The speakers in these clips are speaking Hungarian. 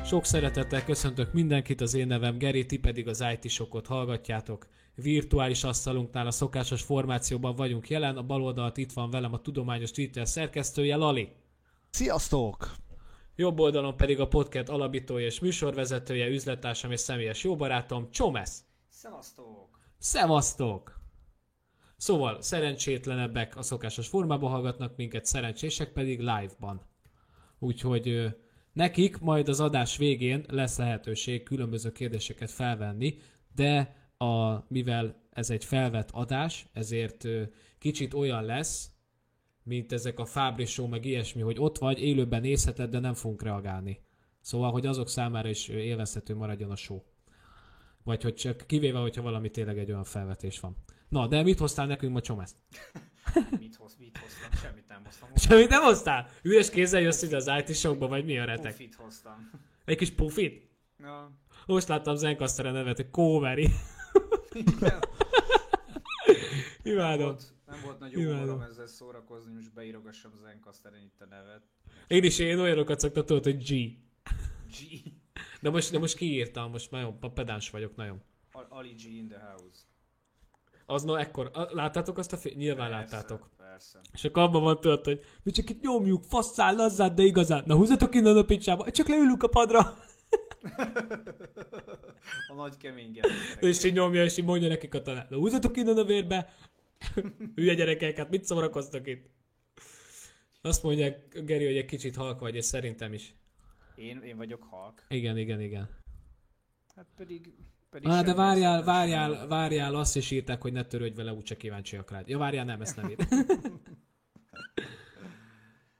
Sok szeretettel köszöntök mindenkit, az én nevem Geri, ti pedig az IT Shockot hallgatjátok. Virtuális asztalunknál a szokásos formációban vagyunk jelen, a bal oldalt itt van velem a tudományos Twitter szerkesztője, Lali. Sziasztok! Jobb oldalon pedig a podcast alapítója és műsorvezetője, üzlettársam és személyes jóbarátom, Csomesz. Szevasztok! Szevasztok! Szóval szerencsétlenebbek a szokásos formában hallgatnak minket, szerencsések pedig live-ban. Úgyhogy nekik majd az adás végén lesz lehetőség különböző kérdéseket felvenni, de mivel ez egy felvett adás, ezért kicsit olyan lesz, mint ezek a Fábri Show meg ilyesmi, hogy ott vagy, élőben nézheted, de nem fogunk reagálni. Szóval, hogy azok számára is élvezhető maradjon a show. Vagy hogy csak kivéve, hogyha valami tényleg egy olyan felvetés van. Na, de mit hoztál nekünk ma, Csomesz? Mit hoztam? Semmit nem hoztam. Semmit nem hoztál? Üres kézzel jössz ide az IT Shockba, vagy mi a retek? Pufit hoztam. Egy kis pufit? Ja. Most láttam Zencasteren nevet, hogy Kóveri. Imádom. Nem volt nagy Imádom. humorom ezzel szórakozni, most beírogassam Zencasteren itt a nevet. Én olyanokat szoktam tudod, hogy G. G. De most kiírtam, most nagyon pedáns vagyok, nagyon. Ali G in the house. Az no ekkor, láttátok azt a Nyilván Persze, láttátok. Persze. És akkor abban van tudod, hogy mi csak itt nyomjuk, fasszál, lazzát, de igazán. Na húzzatok innen a picsába, csak leülünk a padra. A nagy kemény gyerekek. És így nyomja, és így mondja nekik a tanár. Na húzzatok innen a vérbe. Hülye gyerekek, hát mit szórakoztok itt? Azt mondják, Geri, hogy egy kicsit halk vagy, és szerintem is. Én vagyok halk. Igen. Hát pedig De semmi várjál, azt is írták, hogy ne törődj vele, úgyse kíváncsiak rád. Ja, várjál, nem, ezt nem írt.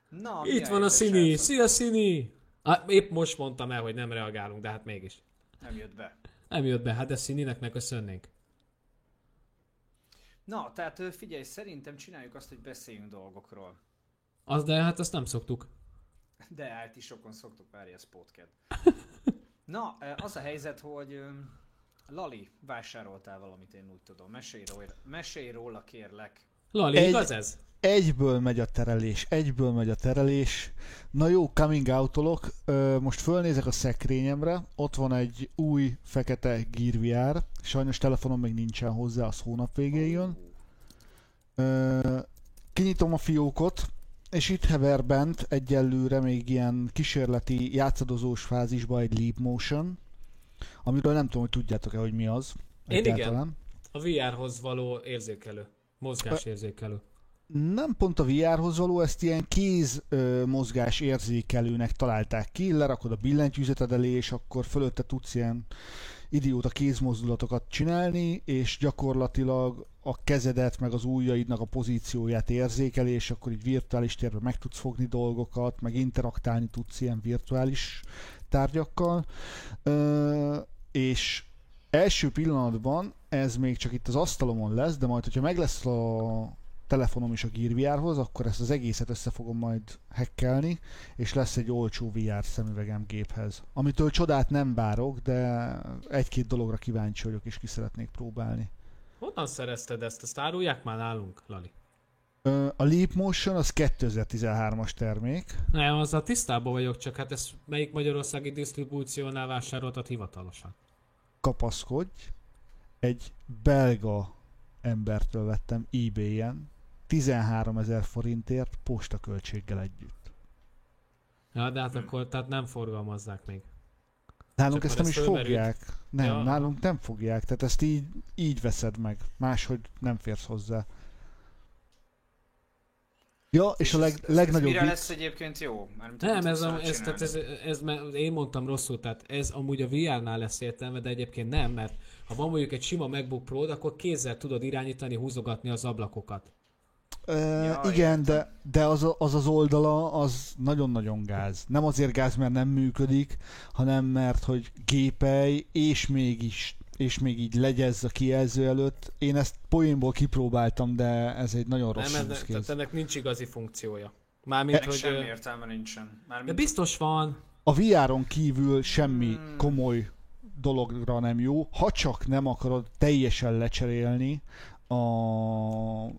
Na, Itt van a Szini! Szia, Szini! Épp most mondtam el, hogy nem reagálunk, de hát mégis. Nem jött be. Nem jött be, hát de Szininek megköszönnénk. Na, tehát figyelj, szerintem csináljuk azt, hogy beszéljünk dolgokról. De hát azt nem szoktuk. De IT Shockon szoktuk, várj, ez podcast. Na, az a helyzet, hogy Lali, vásároltál valamit, én úgy tudom. Mesélj róla, kérlek. Lali, igaz ez? Egyből megy a terelés. Na jó, coming out-olok. Most fölnézek a szekrényemre, ott van egy új fekete Gear VR. Sajnos telefonom még nincsen hozzá, az hónap végén jön. Kinyitom a fiókot, és itt hever bent egyelőre még ilyen kísérleti játszadozós fázisban egy Leap Motion, amiről nem tudom, hogy tudjátok-e, hogy mi az. Én egyáltalán. igen. A VR-hoz való érzékelő. Mozgásérzékelő. Nem pont a VR-hoz való, ezt ilyen kéz mozgás érzékelőnek találták ki, lerakod a billentyűzeted elé, és akkor fölötte tudsz ilyen idióta kézmozdulatokat csinálni, és gyakorlatilag a kezedet, meg az ujjaidnak a pozícióját érzékeli, és akkor így virtuális térben meg tudsz fogni dolgokat, meg interaktálni tudsz ilyen virtuális tárgyakkal. És első pillanatban ez még csak itt az asztalomon lesz, de majd, hogyha meg lesz a telefonom is a Gear VR-hoz, akkor ezt az egészet össze fogom majd hackelni, és lesz egy olcsó VR szemüvegem géphez. Amitől csodát nem várok, de egy-két dologra kíváncsi vagyok, és ki szeretnék próbálni. Honnan szerezted ezt? Ezt árulják már nálunk, Lali? A Leap Motion az 2013-as termék. Nem, azzal tisztában vagyok, csak hát ezt melyik magyarországi disztribúciónál vásároltad hivatalosan? Kapaszkodj, egy belga embertől vettem eBay-en 13 000 forintért postaköltséggel együtt. Ja, de hát akkor tehát nem forgalmazzák még. Nálunk Csak ezt nem is fölmerült. fogják. Nem, Ja. nálunk nem fogják, tehát ezt így veszed meg. Máshogy nem férsz hozzá. Ja, és a legnagyobb Mire vicc... lesz egyébként jó? Mármint, Nem, mit tudsz én mondtam rosszul, tehát ez amúgy a VR-nál lesz értelme, de egyébként nem, mert ha van mondjuk egy sima MacBook Pro, akkor kézzel tudod irányítani, húzogatni az ablakokat. Igen, de az oldala az nagyon-nagyon gáz. Nem azért gáz, mert nem működik, hanem mert hogy gépelj, és még így legyezz a kijelző előtt. Én ezt poénból kipróbáltam, de ez egy nagyon rossz Nem, use tehát case. ennek nincs igazi funkciója. Mármint, hogy... Semmi értelme nincsen. De biztos van. A VR-on kívül semmi komoly dologra nem jó, ha csak nem akarod teljesen lecserélni a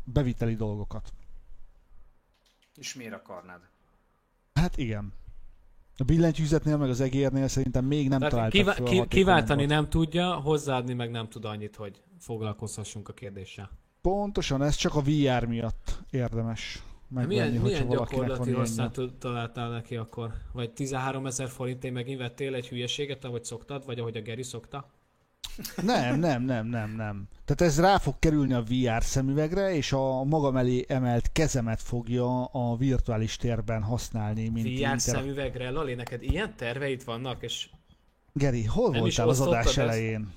beviteli dolgokat. És miért akarnád? Hát igen. A billentyűzetnél meg az egérnél szerintem még nem találtak föl hatékonyabbat. Kiváltani nem tudja, hozzáadni meg nem tud annyit, hogy foglalkozhassunk a kérdéssel. Pontosan, ez csak a VR miatt érdemes megvenni, hogyha milyen valakinek van gyakorlati ilyenje. hasznát találtál neki akkor? Vagy 13 000 forintért megint vettél egy hülyeséget, ahogy szoktad, vagy ahogy a Geri szokta? Nem. Tehát ez rá fog kerülni a VR szemüvegre, és a magam elé emelt kezemet fogja a virtuális térben használni, mint VR szemüvegre? Lali, neked ilyen terveid vannak, és Geri, hol nem is voltál az adás osztottad elején?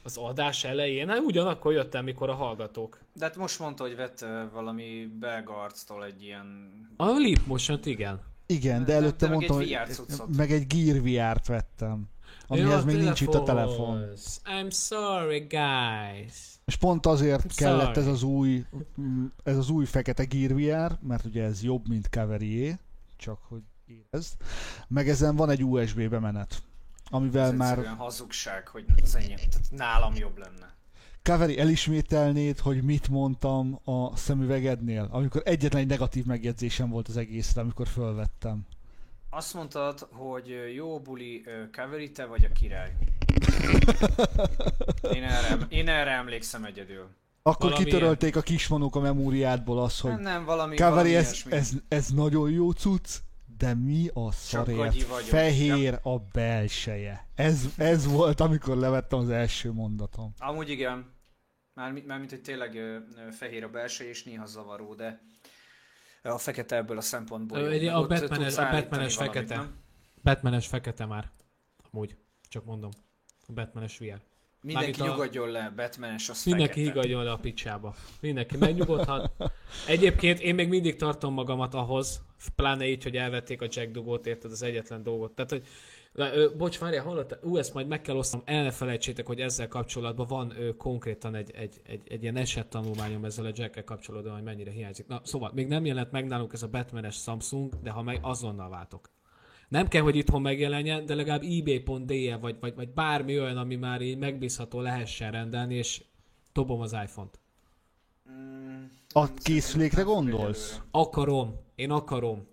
az adás elején? Hát ugyanakkor jöttem, mikor a hallgatók. De hát most mondta, hogy vett valami belga arctól egy ilyen... A Leap Motion-t igen. Igen, de előtte meg mondtam, egy hogy VR cuccot. meg egy Gear VR-t vettem. Amihez még nincs itt a telefon. I'm sorry, guys. És pont azért I'm kellett sorry. ez az új fekete Gear VR, mert ugye ez jobb, mint Kaverié, csak hogy érezd. Meg ezen van egy USB bemenet, amivel Ez már... egyszerűen hazugság, hogy az enyém, tehát nálam jobb lenne. Kaveri, elismételnéd, hogy mit mondtam a szemüvegednél, amikor egyetlen egy negatív megjegyzésem volt az egészre, amikor fölvettem. Azt mondtad, hogy jó buli, Kaveri, te vagy a király. Én erre emlékszem egyedül. Akkor Valamilyen- kitörölték a kismanók a memóriádból az, hogy Nem, valami Kaveri, ilyesmi. ez nagyon jó cucc, de mi a szarért gagyi vagyok. fehér a belseje. Ez volt, amikor levettem az első mondatom. Amúgy igen. Mármint, hogy tényleg fehér a belső és néha zavaró, de a fekete ebből a szempontból jó. A Ott Batman-es, tudsz a állítani Batman-es valamit, fekete. nem? Batman-es fekete már. Amúgy, csak mondom. A Batman-es VR. Mindenki Mármint a- nyugodjon le, Batman-es az Mindenki fekete. higgadjon le a picsába. Mindenki megnyugodhat. Egyébként én még mindig tartom magamat ahhoz, pláne így, hogy elvették a Jack Dugót, érted, az egyetlen dolgot. Tehát, hogy bocs, várjál, hallottál? Ezt majd meg kell osztanom. El ne felejtsétek, hogy ezzel kapcsolatban van konkrétan egy ilyen esettanulmányom ezzel a Jack-kel kapcsolatban, hogy mennyire hiányzik. Na, szóval, még nem jelent meg nálunk ez a Batman-es Samsung, de ha meg azonnal váltok. Nem kell, hogy itthon megjelenjen, de legalább ebay.de vagy bármi olyan, ami már így megbízható lehessen rendelni, és dobom az iPhone-t. A készülékre gondolsz? Akarom. Én akarom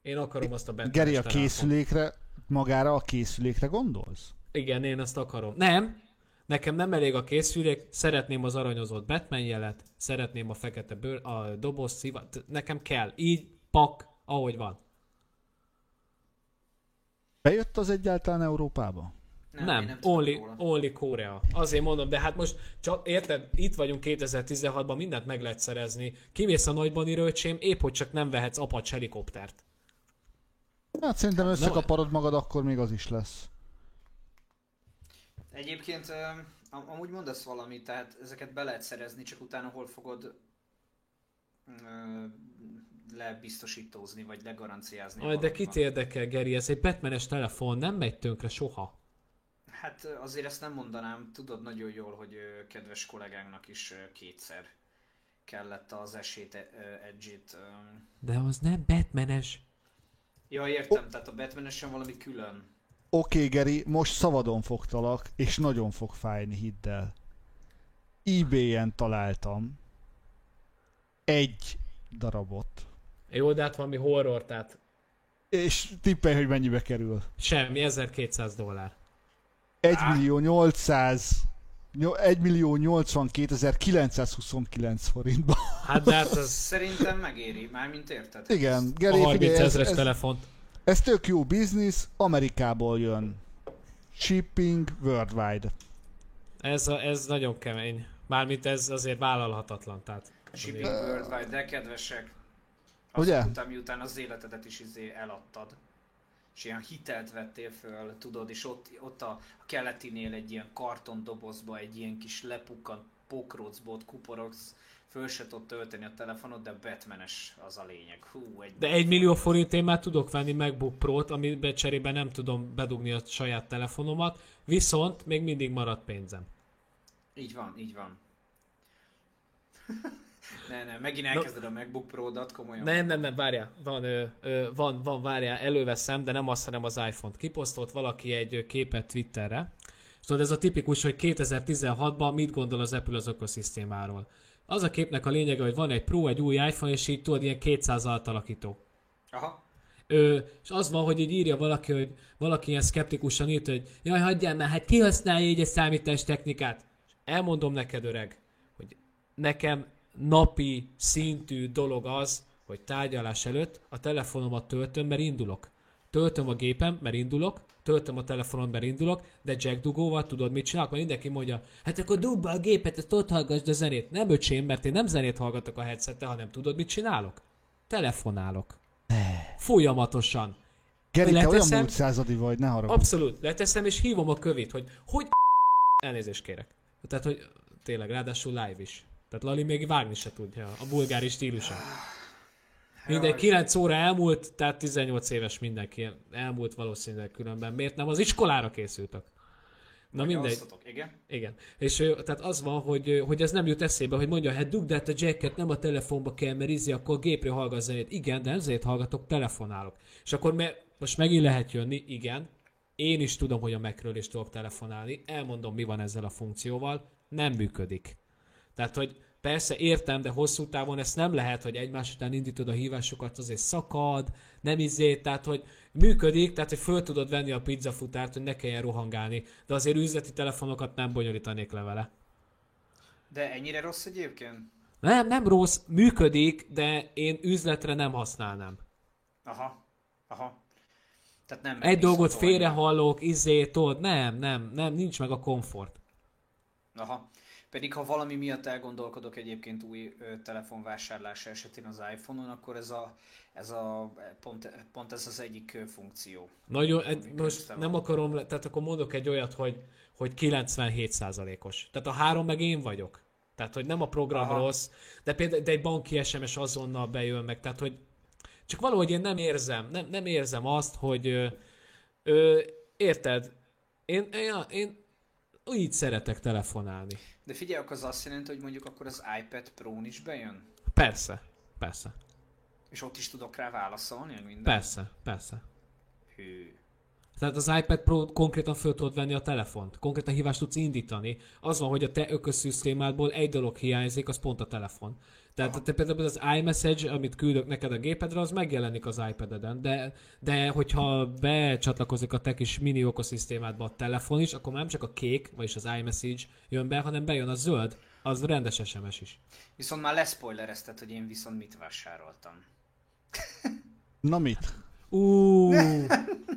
azt a Batman-es Geri, a telefont. készülékre, magára a készülékre gondolsz? Igen, én azt akarom. Nem, nekem nem elég a készülék, szeretném az aranyozott Batman jelet, szeretném a fekete a doboz szivat, nekem kell. Így, pak, ahogy van. Bejött az egyáltalán Európába? én Nem, nem tudok only, róla. only Korea. Azért mondom, de hát most csak érted, itt vagyunk 2016-ban, mindent meg lehet szerezni. Kimész a nagybani öcsém, épp hogy csak nem vehetsz Apache helikoptert. Hát szerintem összekaparod magad, akkor még az is lesz. Egyébként amúgy mondasz valamit, tehát ezeket be lehet szerezni, csak utána hol fogod lebiztosítózni, vagy legaranciázni. Aj, de kit érdekel, Geri, ez egy Batman-es telefon, nem megy tönkre soha. Hát azért ezt nem mondanám, tudod nagyon jól, hogy kedves kollégánknak is kétszer kellett az esélyt, Edge-t. De az nem Batman-es. Ja, értem, tehát a Batman-esen valami külön. Oké, Geri, most szabadon fogtalak, és nagyon fog fájni, hidd el. eBay-en találtam egy darabot. Jó, de hát valami horror, tehát És tippelj, hogy mennyibe kerül. semmi, $1200. 1.082.929 forintba. Hát de hát az Szerintem megéri, mármint érted? Igen, a Geri, 30 figyelj, ezres telefont. ez tök jó biznisz, Amerikából jön. Shipping worldwide. Ez nagyon kemény. Mármint ez azért vállalhatatlan, tehát. Shipping worldwide, de kedvesek. Ugye? Azok után, miután az életedet is eladtad. És ilyen hitelt vettél föl, tudod, és ott a keletinél egy ilyen kartondobozba, egy ilyen kis lepukkant pokrócból kuporogsz, föl se tudod tölteni a telefonod, de Batman-es az a lényeg. Hú, De 1 millió forintért már tudok venni MacBook Pro-t, amiben cserébe nem tudom bedugni a saját telefonomat, viszont még mindig marad pénzem. Így van, így van. Ne, megint elkezded a MacBook Pro-dat, komolyan. Nem, várjál, van, várjál, előveszem, de nem azt, hanem az iPhone-t. Kiposztolt valaki egy képet Twitterre, szóval ez a tipikus, hogy 2016-ban mit gondol az Apple az ökoszisztémáról. Az a képnek a lényege, hogy van egy Pro, egy új iPhone, és így tudod, ilyen 200 átalakító. Aha. És az van, hogy így írja valaki, hogy valaki ilyen szkeptikusan írt, hogy jaj, hagyjál már, hát ki használja így egy számítástechnikát? Elmondom neked, öreg, hogy nekem napi szintű dolog az, hogy tárgyalás előtt a telefonomat töltöm, mert indulok. Töltöm a gépem, mert indulok, töltöm a telefonon, mert indulok, de jack dugóval tudod mit csinálok? Mert mindenki mondja, hát akkor dugd be a gépet, ezt ott hallgassd a zenét. Nem öcsém, mert én nem zenét hallgatok a headsettel, hanem tudod mit csinálok? Telefonálok. Folyamatosan. Geri, te olyan Leteszem- múlt századi vagy, ne haragudj. Abszolút. Leteszem és hívom a kövét, hogy elnézést kérek. Tehát, hogy tényleg, ráadásul live is. Tehát Lali még vágni se tudja a bulgári stíluson. Mindegy, 9 óra elmúlt, tehát 18 éves mindenki elmúlt valószínűleg különben. Miért nem az iskolára készültek? Na mindegy. Osztatok, igen. Igen. És tehát az van, hogy ez nem jut eszébe, hogy mondja, hát dugd át a jacket, nem a telefonba kell, mert akkor a gépre hallgat zenét. Igen, de nem zenét hallgatok, telefonálok. És akkor most megint lehet jönni, igen. Én is tudom, hogy a Macről is tudok telefonálni. Elmondom, mi van ezzel a funkcióval. Nem működik. Tehát, hogy persze értem, de hosszú távon ezt nem lehet, hogy egymás után indítod a hívásokat, azért szakad, nem tehát, hogy működik, tehát, hogy föl tudod venni a pizzafutárt, hogy ne kelljen rohangálni, de azért üzleti telefonokat nem bonyolítanék le vele. De ennyire rossz egyébként? Nem rossz, működik, de én üzletre nem használnám. Aha. Tehát nem Egy dolgot szatolni. félrehallok, tudod, nem, nincs meg a komfort. Aha. Pedig ha valami miatt elgondolkodok egyébként új telefonvásárlás esetén az iPhone-on, akkor pont ez az egyik funkció. Nagyon, Ami most köztem nem van. akarom, tehát akkor mondok egy olyat, hogy 97%-os. Tehát a 3 meg én vagyok. Tehát, hogy nem a program Aha. rossz, de például de egy banki SMS azonnal bejön meg. Tehát, hogy csak valahogy én nem érzem azt, hogy érted? Én így szeretek telefonálni. De figyelj, akkor az azt jelenti, hogy mondjuk akkor az iPad Pro-n is bejön? Persze. És ott is tudok rá válaszolni, meg minden? Persze. Hű. Tehát az iPad Pro konkrétan föl tudod venni a telefont. Konkrétan hívást tudsz indítani. Az van, hogy a te ökoszisztémádból egy dolog hiányzik, az pont a telefon. Tehát te például az iMessage, amit küldök neked a gépedre, az megjelenik az iPad-eden. De hogyha becsatlakozik a te kis mini ökoszisztémádba a telefon is, akkor már nem csak a kék, vagyis az iMessage jön be, hanem bejön a zöld, az rendes SMS is. Viszont már leszpoilerezted, hogy én viszont mit vásároltam. Na mit?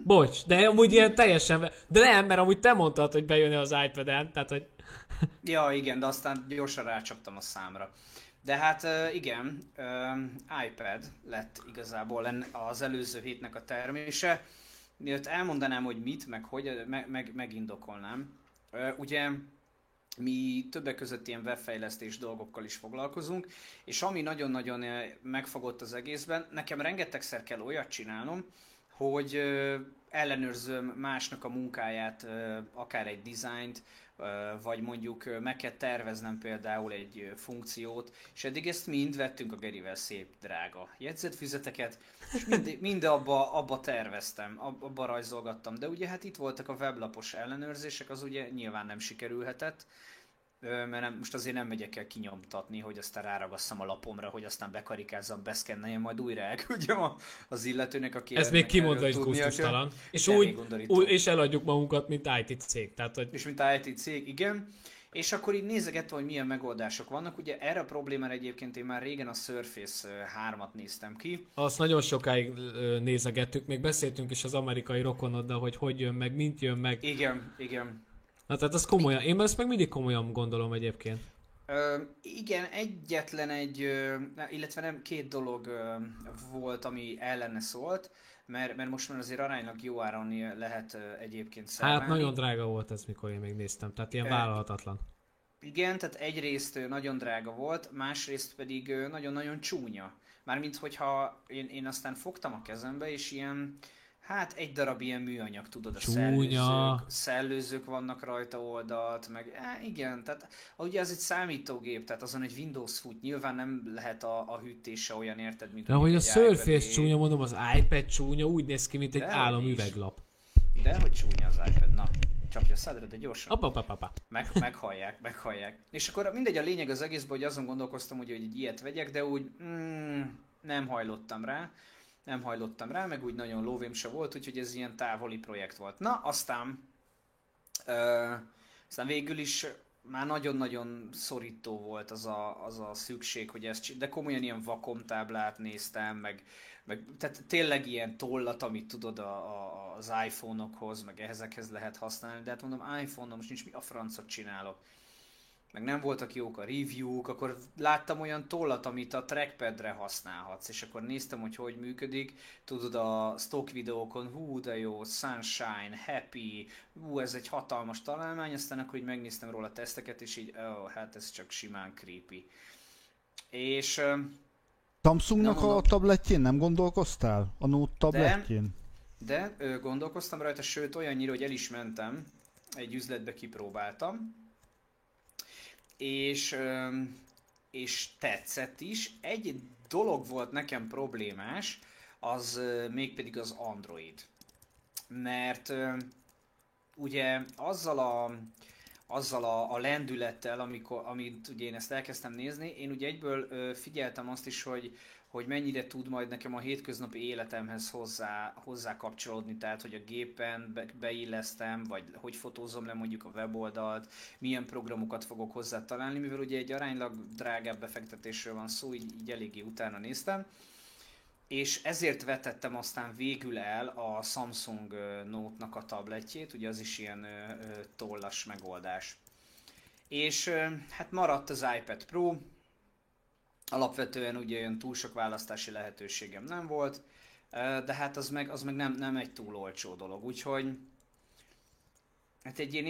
Bocs, de amúgy ilyen teljesen... De nem, mert amúgy te mondtad, hogy bejön az iPad-en, tehát hogy... Ja, igen, de aztán gyorsan rácsaptam a számra. De hát igen, iPad lett igazából az előző hétnek a termése. Miért elmondanám, hogy mit, meg hogy, megindokolnám. Ugye mi többek között ilyen webfejlesztés dolgokkal is foglalkozunk, és ami nagyon-nagyon megfogott az egészben, nekem rengetegszer kell olyat csinálnom, hogy ellenőrzöm másnak a munkáját, akár egy dizájnt, vagy mondjuk meg kell terveznem például egy funkciót, és eddig ezt mind vettünk a Gerivel szép drága jegyzetfüzeteket, és mind abba terveztem, abba rajzolgattam, de ugye hát itt voltak a weblapos ellenőrzések, az ugye nyilván nem sikerülhetett, mert most azért nem megyek el kinyomtatni, hogy aztán ráragasszam a lapomra, hogy aztán bekarikázzam, beszkenneljem, majd újra elküldjem az illetőnek, aki Ez még kimondva is gusztustalan. És és eladjuk magunkat, mint IT cég. Tehát, hogy... És mint IT cég, igen. És akkor így nézegettem, hogy milyen megoldások vannak. Ugye erre a problémára egyébként én már régen a Surface 3-at néztem ki. Azt nagyon sokáig nézegettük, még beszéltünk is az amerikai rokonoddal, hogy jön meg, mint jön meg. Igen. Na tehát az komolyan, én ezt meg mindig komolyan gondolom egyébként. Igen, egyetlen illetve nem, két dolog volt, ami ellene szólt, mert most már azért aránylag jó áron lehet egyébként szerválni. Hát nagyon drága volt ez, mikor én még néztem, tehát ilyen vállalhatatlan. Igen, tehát egyrészt nagyon drága volt, másrészt pedig nagyon-nagyon csúnya. Mármint hogyha én aztán fogtam a kezembe, és ilyen, hát egy darab ilyen műanyag, tudod, a szellőzők vannak rajta oldalt, meg igen, tehát ugye ez egy számítógép, tehát azon egy Windows fut, nyilván nem lehet a hűtése olyan, érted, mint... De hogy a Surface csúnya, mondom, az iPad csúnya, úgy néz ki, mint egy állam üveglap. De hogy csúnya az iPad, na, csapja a szádra, de gyorsan. Apa. Meghallják. És akkor mindegy, a lényeg az egészben, hogy azon gondolkoztam, hogy egy ilyet vegyek, de úgy nem hajlottam rá. nem hajlottam rá, meg úgy nagyon lóvém se volt, úgyhogy ez ilyen távoli projekt volt. Na, aztán végül is már nagyon-nagyon szorító volt az a szükség, hogy de komolyan ilyen vakomtáblát néztem, meg tehát tényleg ilyen tollat, amit tudod az iPhone-okhoz, meg ezekhez lehet használni, de hát mondom, iPhone-on most nincs, mi a francot csinálok. Meg nem voltak jók a review-k, akkor láttam olyan tollat, amit a trackpadre használhatsz, és akkor néztem, hogy működik, tudod a stock videókon, hú de jó, sunshine, happy, hú ez egy hatalmas találmány, aztán akkor így megnéztem róla a teszteket, és így, hát ez csak simán creepy. És... Samsungnak a tabletjén nem gondolkoztál? A Note tabletjén? De gondolkoztam rajta, sőt olyannyira, hogy el is mentem, egy üzletbe kipróbáltam, és tetszett is. Egy dolog volt nekem problémás, az mégpedig az Android. Mert ugye azzal a lendülettel, amit ugye én ezt elkezdtem nézni, én ugye egyből figyeltem azt is, hogy mennyire tud majd nekem a hétköznapi életemhez hozzá kapcsolódni, tehát hogy a gépen beillesztem, vagy hogy fotózom le mondjuk a weboldalt, milyen programokat fogok hozzá találni, mivel ugye egy aránylag drágább befektetésről van szó, így eléggé utána néztem. És ezért vetettem aztán végül el a Samsung Note-nak a tabletjét, ugye az is ilyen tollas megoldás. És hát maradt az iPad Pro, alapvetően ugye olyan túl sok választási lehetőségem nem volt, de hát az meg nem egy túl olcsó dolog, úgyhogy hát egy ilyen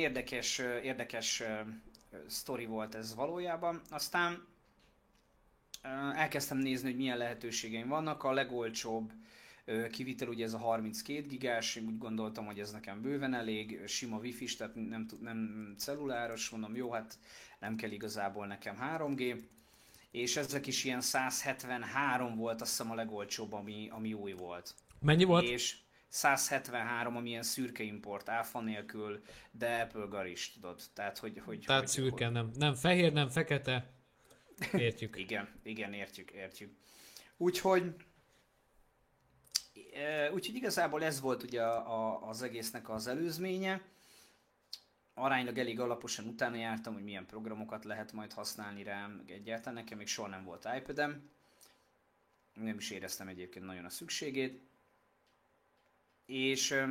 érdekes sztori volt ez valójában. Aztán elkezdtem nézni, hogy milyen lehetőségeim vannak. A legolcsóbb kivitel ugye ez a 32 gigás, én úgy gondoltam, hogy ez nekem bőven elég, sima wifi-s, tehát nem celluláros, mondom, jó, hát nem kell igazából nekem 3G. És ezek is ilyen 173 volt, azt hiszem a legolcsóbb, ami új volt. Mennyi volt? És 173, ami ilyen szürke import, áfa nélkül, de Apple garis, tudod. Tehát, Tehát szürke, nem fehér, nem fekete. Értjük. igen, értjük. Úgyhogy igazából ez volt ugye az egésznek az előzménye. Aránylag elég alaposan utána jártam, hogy milyen programokat lehet majd használni rám, meg egyáltalán nekem még soha nem volt iPad-em. Nem is éreztem egyébként nagyon a szükségét. És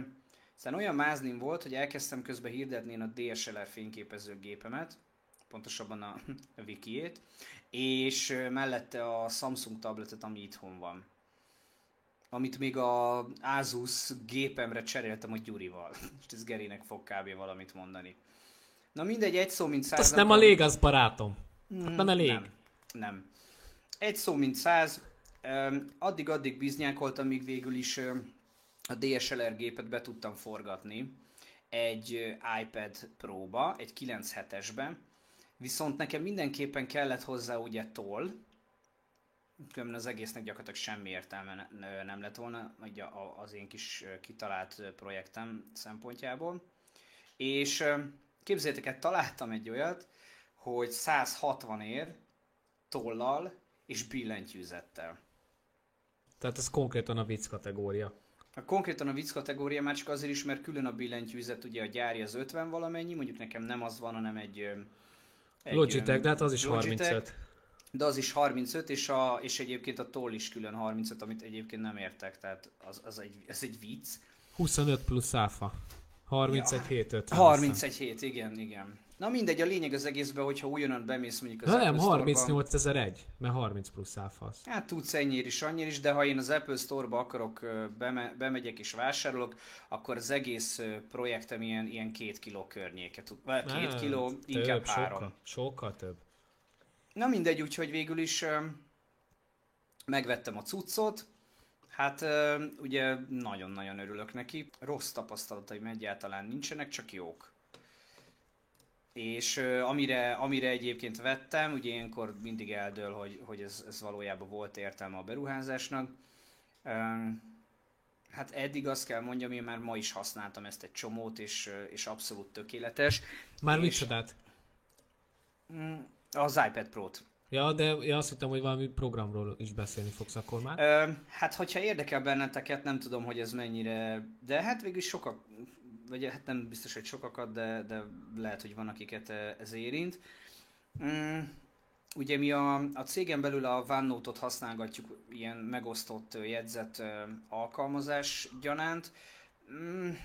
aztán olyan mázlim volt, hogy elkezdtem közben hirdetni én a DSLR fényképezőgépemet, pontosabban a Wikiét, és mellette a Samsung tabletet, ami itthon van. Amit még a Asus gépemre cseréltem a Gyurival. Most ez Gerinek fog kb. Valamit mondani. Na mindegy, egy szó mint száz. Azt nem elég, az barátom. Nem elég. Nem. Egy szó mint száz. Addig biznyákoltam, amíg végül is a DSLR gépet be tudtam forgatni egy iPad Pro-ba, egy 9.7-esbe. Viszont nekem mindenképpen kellett hozzá ugye toll, különben az egésznek gyakorlatilag semmi értelme nem lett volna az én kis kitalált projektem szempontjából. És képzeljétek el, találtam egy olyat, hogy 160 ér tollal és billentyűzettel. Tehát ez konkrétan a vicc kategória. Konkrétan a vicc kategória már csak azért is, mert külön a billentyűzet, ugye a gyári az 50 valamennyi, mondjuk nekem nem az van, hanem egy Logitech, de hát az is Logitech, 35. De az is 35, és egyébként a toll is külön 35, amit egyébként nem értek, tehát ez egy vicc. 25 plusz áfa. 31 hét 50. 31 hét, igen. Na mindegy, a lényeg az egészben, hogyha újonnan bemész mondjuk az Na Apple nem, Store-ba. 38.001, mert 30 plusz áfa az. Hát tudsz ennyire is, annyira is, de ha én az Apple Store-ba akarok, bemegyek és vásárolok, akkor az egész projektem ilyen 2 kiló környéke tud. 2 kiló, inkább 3. Sokkal több. Na mindegy, úgyhogy végül is megvettem a cuccot. Hát ugye nagyon-nagyon örülök neki. Rossz tapasztalataim egyáltalán nincsenek, csak jók. És amire egyébként vettem, ugye ilyenkor mindig eldől, hogy ez valójában volt értelme a beruházásnak. Hát eddig azt kell mondjam, én már ma is használtam ezt egy csomót, és abszolút tökéletes. Már micsodát? Az iPad Pro-t. Ja, de én azt hittem, hogy valami programról is beszélni fogsz akkor már. Hát, hogyha érdekel benneteket, nem tudom, hogy ez mennyire, de hát végül sokak, vagy hát nem biztos, hogy sokakat, de lehet, hogy van, akiket ez érint. Mm, Ugye mi a cégen belül a OneNote-ot használgatjuk ilyen megosztott jegyzet alkalmazás gyanánt.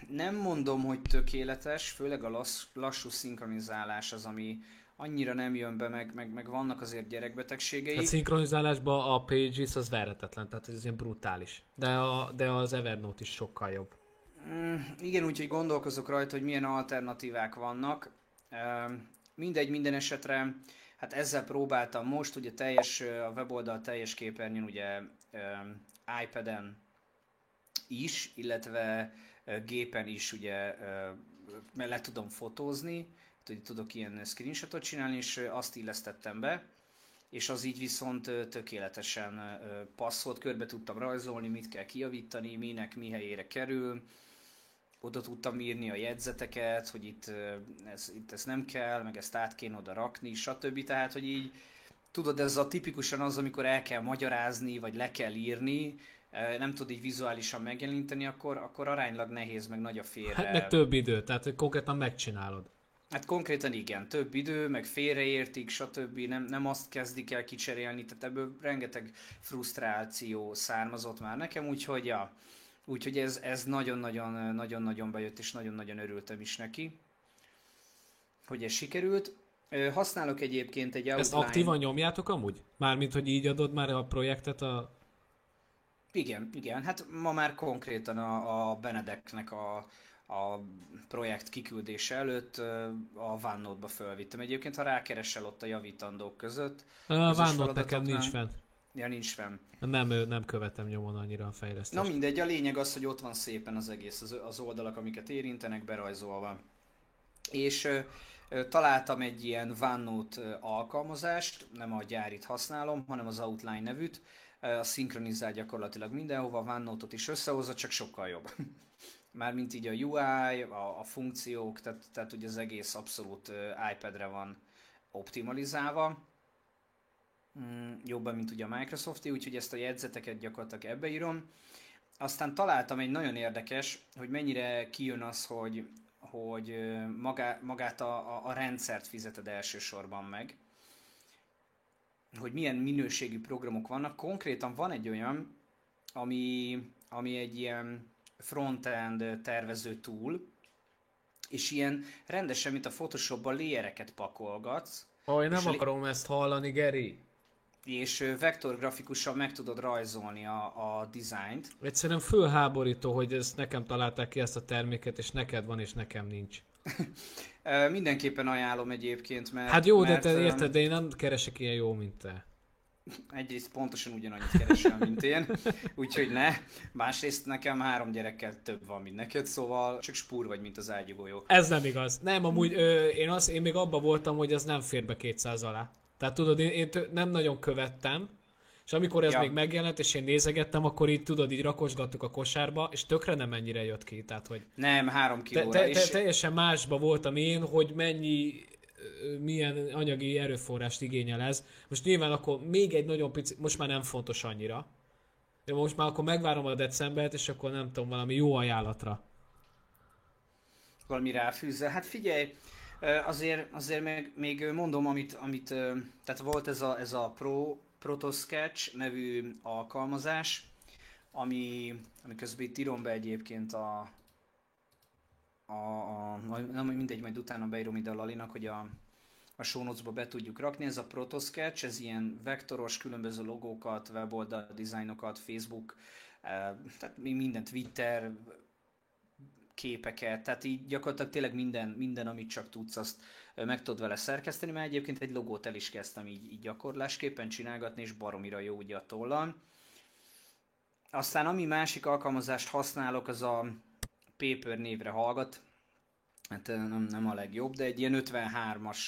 Nem mondom, hogy tökéletes, főleg a lassú szinkronizálás az, ami annyira nem jön be, meg vannak azért gyerekbetegségei. Hát szinkronizálásban a Pages az verhetetlen, tehát ez ilyen brutális. De az Evernote is sokkal jobb. Igen, úgyhogy gondolkozok rajta, hogy milyen alternatívák vannak. Mindegy, minden esetre, hát ezzel próbáltam most, ugye a weboldal teljes képernyőn, ugye iPad-en is, illetve gépen is ugye le tudom fotózni, hogy tudok ilyen screenshotot csinálni, és azt illesztettem be, és az így viszont tökéletesen passzolt, körbe tudtam rajzolni, mit kell kijavítani, minek mi helyére kerül, oda tudtam írni a jegyzeteket, hogy itt ez nem kell, meg ezt át kéne oda rakni, stb. Tehát, hogy így tudod, ez a tipikusan az, amikor el kell magyarázni, vagy le kell írni, nem tud így vizuálisan megjeleníteni, akkor aránylag nehéz, meg nagy a félre. Hát meg több idő, tehát hogy konkrétan megcsinálod. Hát konkrétan igen, több idő, meg félreértik, stb. Nem azt kezdik el kicserélni, tehát ebből rengeteg frusztráció származott már nekem, úgyhogy ja. Úgyhogy ez nagyon-nagyon bejött, és nagyon-nagyon örültem is neki, hogy ez sikerült. Használok egyébként egy outline... Ezt aktívan nyomjátok amúgy? Mármint, hogy így adod már a projektet a... Igen. Hát ma már konkrétan a Benedeknek a projekt kiküldése előtt a OneNote-ba fölvittem. Egyébként, ha rákeresel ott a javítandók között... A OneNote nekem nincs fenn. Ja, nincs fenn. Nem követem nyomon annyira a fejlesztést. Na mindegy, a lényeg az, hogy ott van szépen az egész, az oldalak, amiket érintenek, berajzolva. És találtam egy ilyen OneNote alkalmazást, nem a gyárit használom, hanem az Outline nevűt. A szinkronizál gyakorlatilag mindenhova, a OneNote-ot is összehozza, csak sokkal jobb. Mármint így a UI, a funkciók, tehát ugye az egész abszolút iPad-re van optimalizálva. Jobban, mint ugye a Microsoft-i, úgyhogy ezt a jegyzeteket gyakorlatilag ebbe írom. Aztán találtam egy nagyon érdekes, hogy mennyire kijön az, hogy magát a rendszert fizeted elsősorban meg. Hogy milyen minőségű programok vannak. Konkrétan van egy olyan, ami egy ilyen frontend tervező tool, és ilyen rendesen, mint a Photoshopban layereket pakolgatsz. Én nem akarom ezt hallani, Geri. És vektorgrafikusan meg tudod rajzolni a dizájnt. Egyszerűen fölháborító, hogy ezt nekem találták ki ezt a terméket, és neked van, és nekem nincs. Mindenképpen ajánlom egyébként, mert... Hát jó, de te érted, de én nem keresek ilyen jó, mint te. Egyrészt pontosan ugyanannyit keresel, mint én, úgyhogy ne. Másrészt nekem 3 gyerekkel több van, mint neked, szóval csak spúr vagy, mint az ágyugójó. Ez nem igaz. Nem, amúgy én még abban voltam, hogy ez nem fér be 200 alá. Tehát tudod, én nem nagyon követtem, és amikor ez még megjelent, és én nézegettem, akkor így tudod, így rakosgattuk a kosárba, és tökre nem ennyire jött ki. Tehát, hogy nem, 3 kilóra is. Teljesen másba voltam én, hogy milyen anyagi erőforrást igényel ez. Most nyilván akkor még egy nagyon pici, most már nem fontos annyira. De most már akkor megvárom a decembert, és akkor nem tudom, valami jó ajánlatra. Valami ráfűzzel. Hát figyelj, azért még mondom, amit tehát volt ez a Protosketch nevű alkalmazás, ami közben itt írom be egyébként nem mindegy, majd utána beírom ide a Lalinak, hogy a show notes-ba be tudjuk rakni. Ez a Protosketch, ez ilyen vektoros, különböző logókat, weboldal dizájnokat, Facebook, tehát minden, Twitter, képeket, tehát így gyakorlatilag tényleg minden, amit csak tudsz, azt meg tudod vele szerkeszteni, mert egyébként egy logót el is kezdtem így gyakorlásképpen csinálgatni, és baromira jó ugye a tollal. Aztán ami másik alkalmazást használok, az a Paper névre hallgat, hát nem a legjobb, de egy ilyen 53-as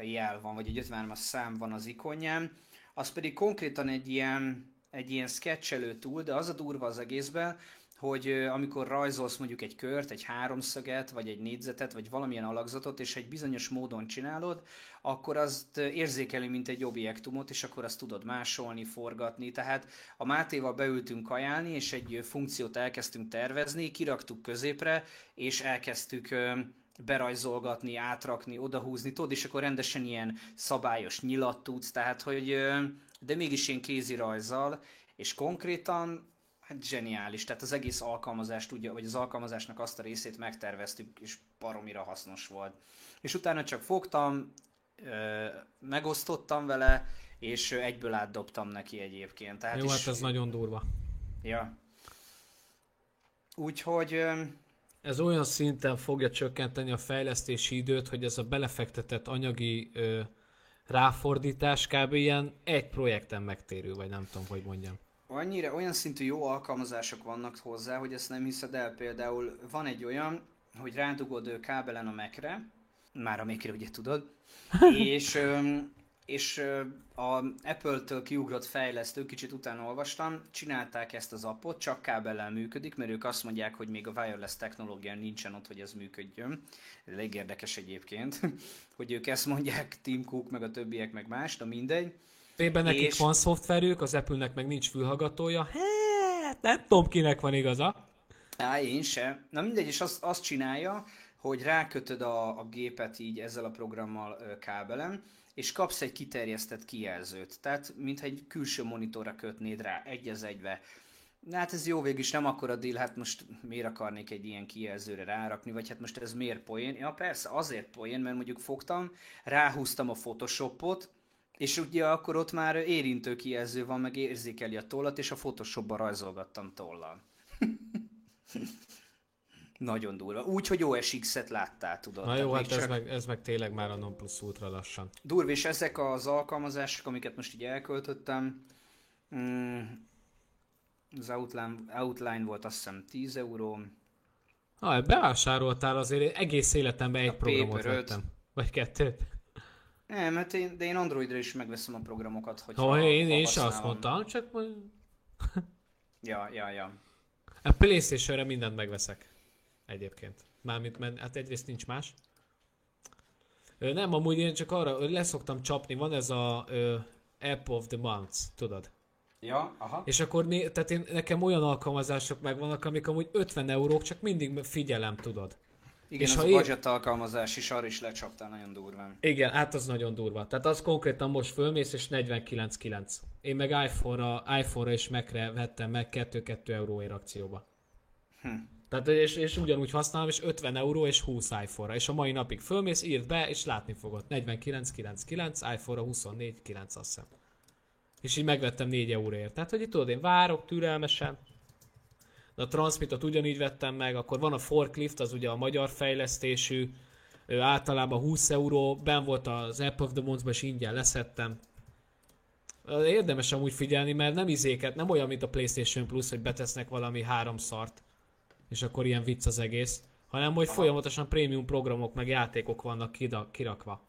jel van, vagy egy 53-as szám van az ikonján, az pedig konkrétan egy ilyen sketchelő tool, de az a durva az egészben, hogy amikor rajzolsz mondjuk egy kört, egy háromszöget, vagy egy négyzetet, vagy valamilyen alakzatot, és egy bizonyos módon csinálod, akkor azt érzékeli, mint egy objektumot, és akkor azt tudod másolni, forgatni. Tehát a Mátéval beültünk kajálni, és egy funkciót elkezdtünk tervezni, kiraktuk középre, és elkezdtük berajzolgatni, átrakni, odahúzni, tudod, és akkor rendesen ilyen szabályos nyilat tudsz, tehát hogy, de mégis ilyen kézi rajzzal, és konkrétan hát zseniális, tehát az egész alkalmazást, vagy az alkalmazásnak azt a részét megterveztük, és baromira hasznos volt. És utána csak fogtam, megosztottam vele, és egyből átdobtam neki egyébként. Tehát Jó, hát ez nagyon durva. Ja. Úgyhogy... Ez olyan szinten fogja csökkenteni a fejlesztési időt, hogy ez a belefektetett anyagi ráfordítás kb. Ilyen egy projekten megtérül, vagy nem tudom, hogy mondjam. Olyan szintű jó alkalmazások vannak hozzá, hogy ezt nem hiszed el. Például van egy olyan, hogy rádugod kábelen a Mac-re, már a Mac-re ugye tudod, és a Apple-től kiugrott fejlesztő, kicsit utána olvastam, csinálták ezt az appot, csak kábellel működik, mert ők azt mondják, hogy még a wireless technológia nincsen ott, hogy ez működjön. Ez elég érdekes egyébként, hogy ők ezt mondják, Tim Cook, meg a többiek, meg más, de mindegy. Tében nekik van szoftverük, az Apple-nek meg nincs fülhallgatója. Hát nem tudom, kinek van igaza. Én sem. Na mindegy, és azt csinálja, hogy rákötöd a gépet így ezzel a programmal kábelen, és kapsz egy kiterjesztett kijelzőt. Tehát, mintha egy külső monitorra kötnéd rá, egy az egybe. Hát ez jó végül is nem akkora deal, hát most miért akarnék egy ilyen kijelzőre rárakni, vagy hát most ez miért poén? Ja persze, azért poén, mert mondjuk fogtam, ráhúztam a Photoshopot, és ugye akkor ott már érintő kijelző van, meg érzékeli a tollat, és a Photoshopba rajzolgattam tollal. Nagyon durva. Úgy, hogy OS X-et láttál, tudod. Na jó, hát ez meg tényleg már a non plus ultra lassan. Durva, és ezek az alkalmazások, amiket most így elköltöttem, az Outline volt azt hiszem 10 euró. Bevásároltál azért, egész életemben egy programot vettem. Vagy kettőt. Nem, hát én Androidra is megveszem a programokat, hogyha én is azt mondtam, csak... Ja. A PlayStation-re mindent megveszek. Egyébként. Mármint, hát egyrészt nincs más. Nem, amúgy én csak arra leszoktam csapni, van ez a App of the Month, tudod? Ja, aha. És akkor tehát nekem olyan alkalmazások megvannak, amik amúgy 50 eurók, csak mindig figyelem, tudod. Igen, és az a budget alkalmazás is, arra is lecsaptál nagyon durván. Igen, hát az nagyon durva. Tehát az konkrétan most fölmész, és 49,9. Én meg iPhone-ra és Mac-re vettem meg 2 euróért akcióba. Tehát, és ugyanúgy használom, és 50 euró és 20 iPhone-ra. És a mai napig fölmész, írd be, és látni fogod. 49,99, iPhone-ra 24,9 azt hiszem. És így megvettem 4 euróért. Tehát, hogy itt tudod, én várok türelmesen. De a Transmitot ugyanígy vettem meg, akkor van a Forklift, az ugye a magyar fejlesztésű, általában 20 euró, benn volt az App of the Month-ban, és ingyen leszettem. Érdemes amúgy figyelni, mert nem olyan, mint a PlayStation Plus, hogy betesznek valami 3 szart, és akkor ilyen vicc az egész, hanem hogy folyamatosan prémium programok meg játékok vannak kirakva.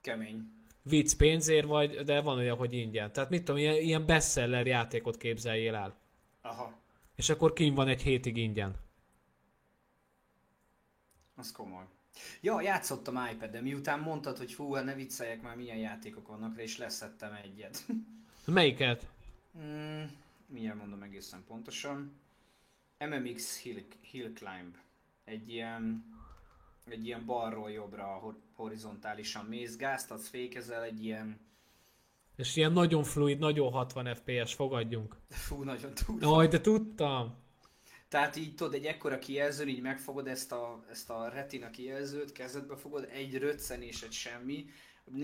Kemény. Vicc pénzért vagy, de van olyan, hogy ingyen. Tehát mit tudom, ilyen bestseller játékot képzeljél el. Aha. És akkor kín van egy hétig ingyen. Az komoly. Ja, játszottam iPad-en, miután mondtad, hogy fú, ne vicceljek már, milyen játékok vannak rá, és leszettem egyet. Melyiket? Mindjárt mondom egészen pontosan. MMX Hill Climb. Egy ilyen balról jobbra horizontálisan mész, gázt adsz, fékezel, egy ilyen... És ilyen nagyon fluid, nagyon 60 FPS, fogadjunk. Fú, nagyon durva. Aj, de tudtam! Tehát így tudod, egy ekkora kijelzőn, így megfogod ezt a retina kijelzőt, kezedbe fogod, egy röccenés, egy semmi,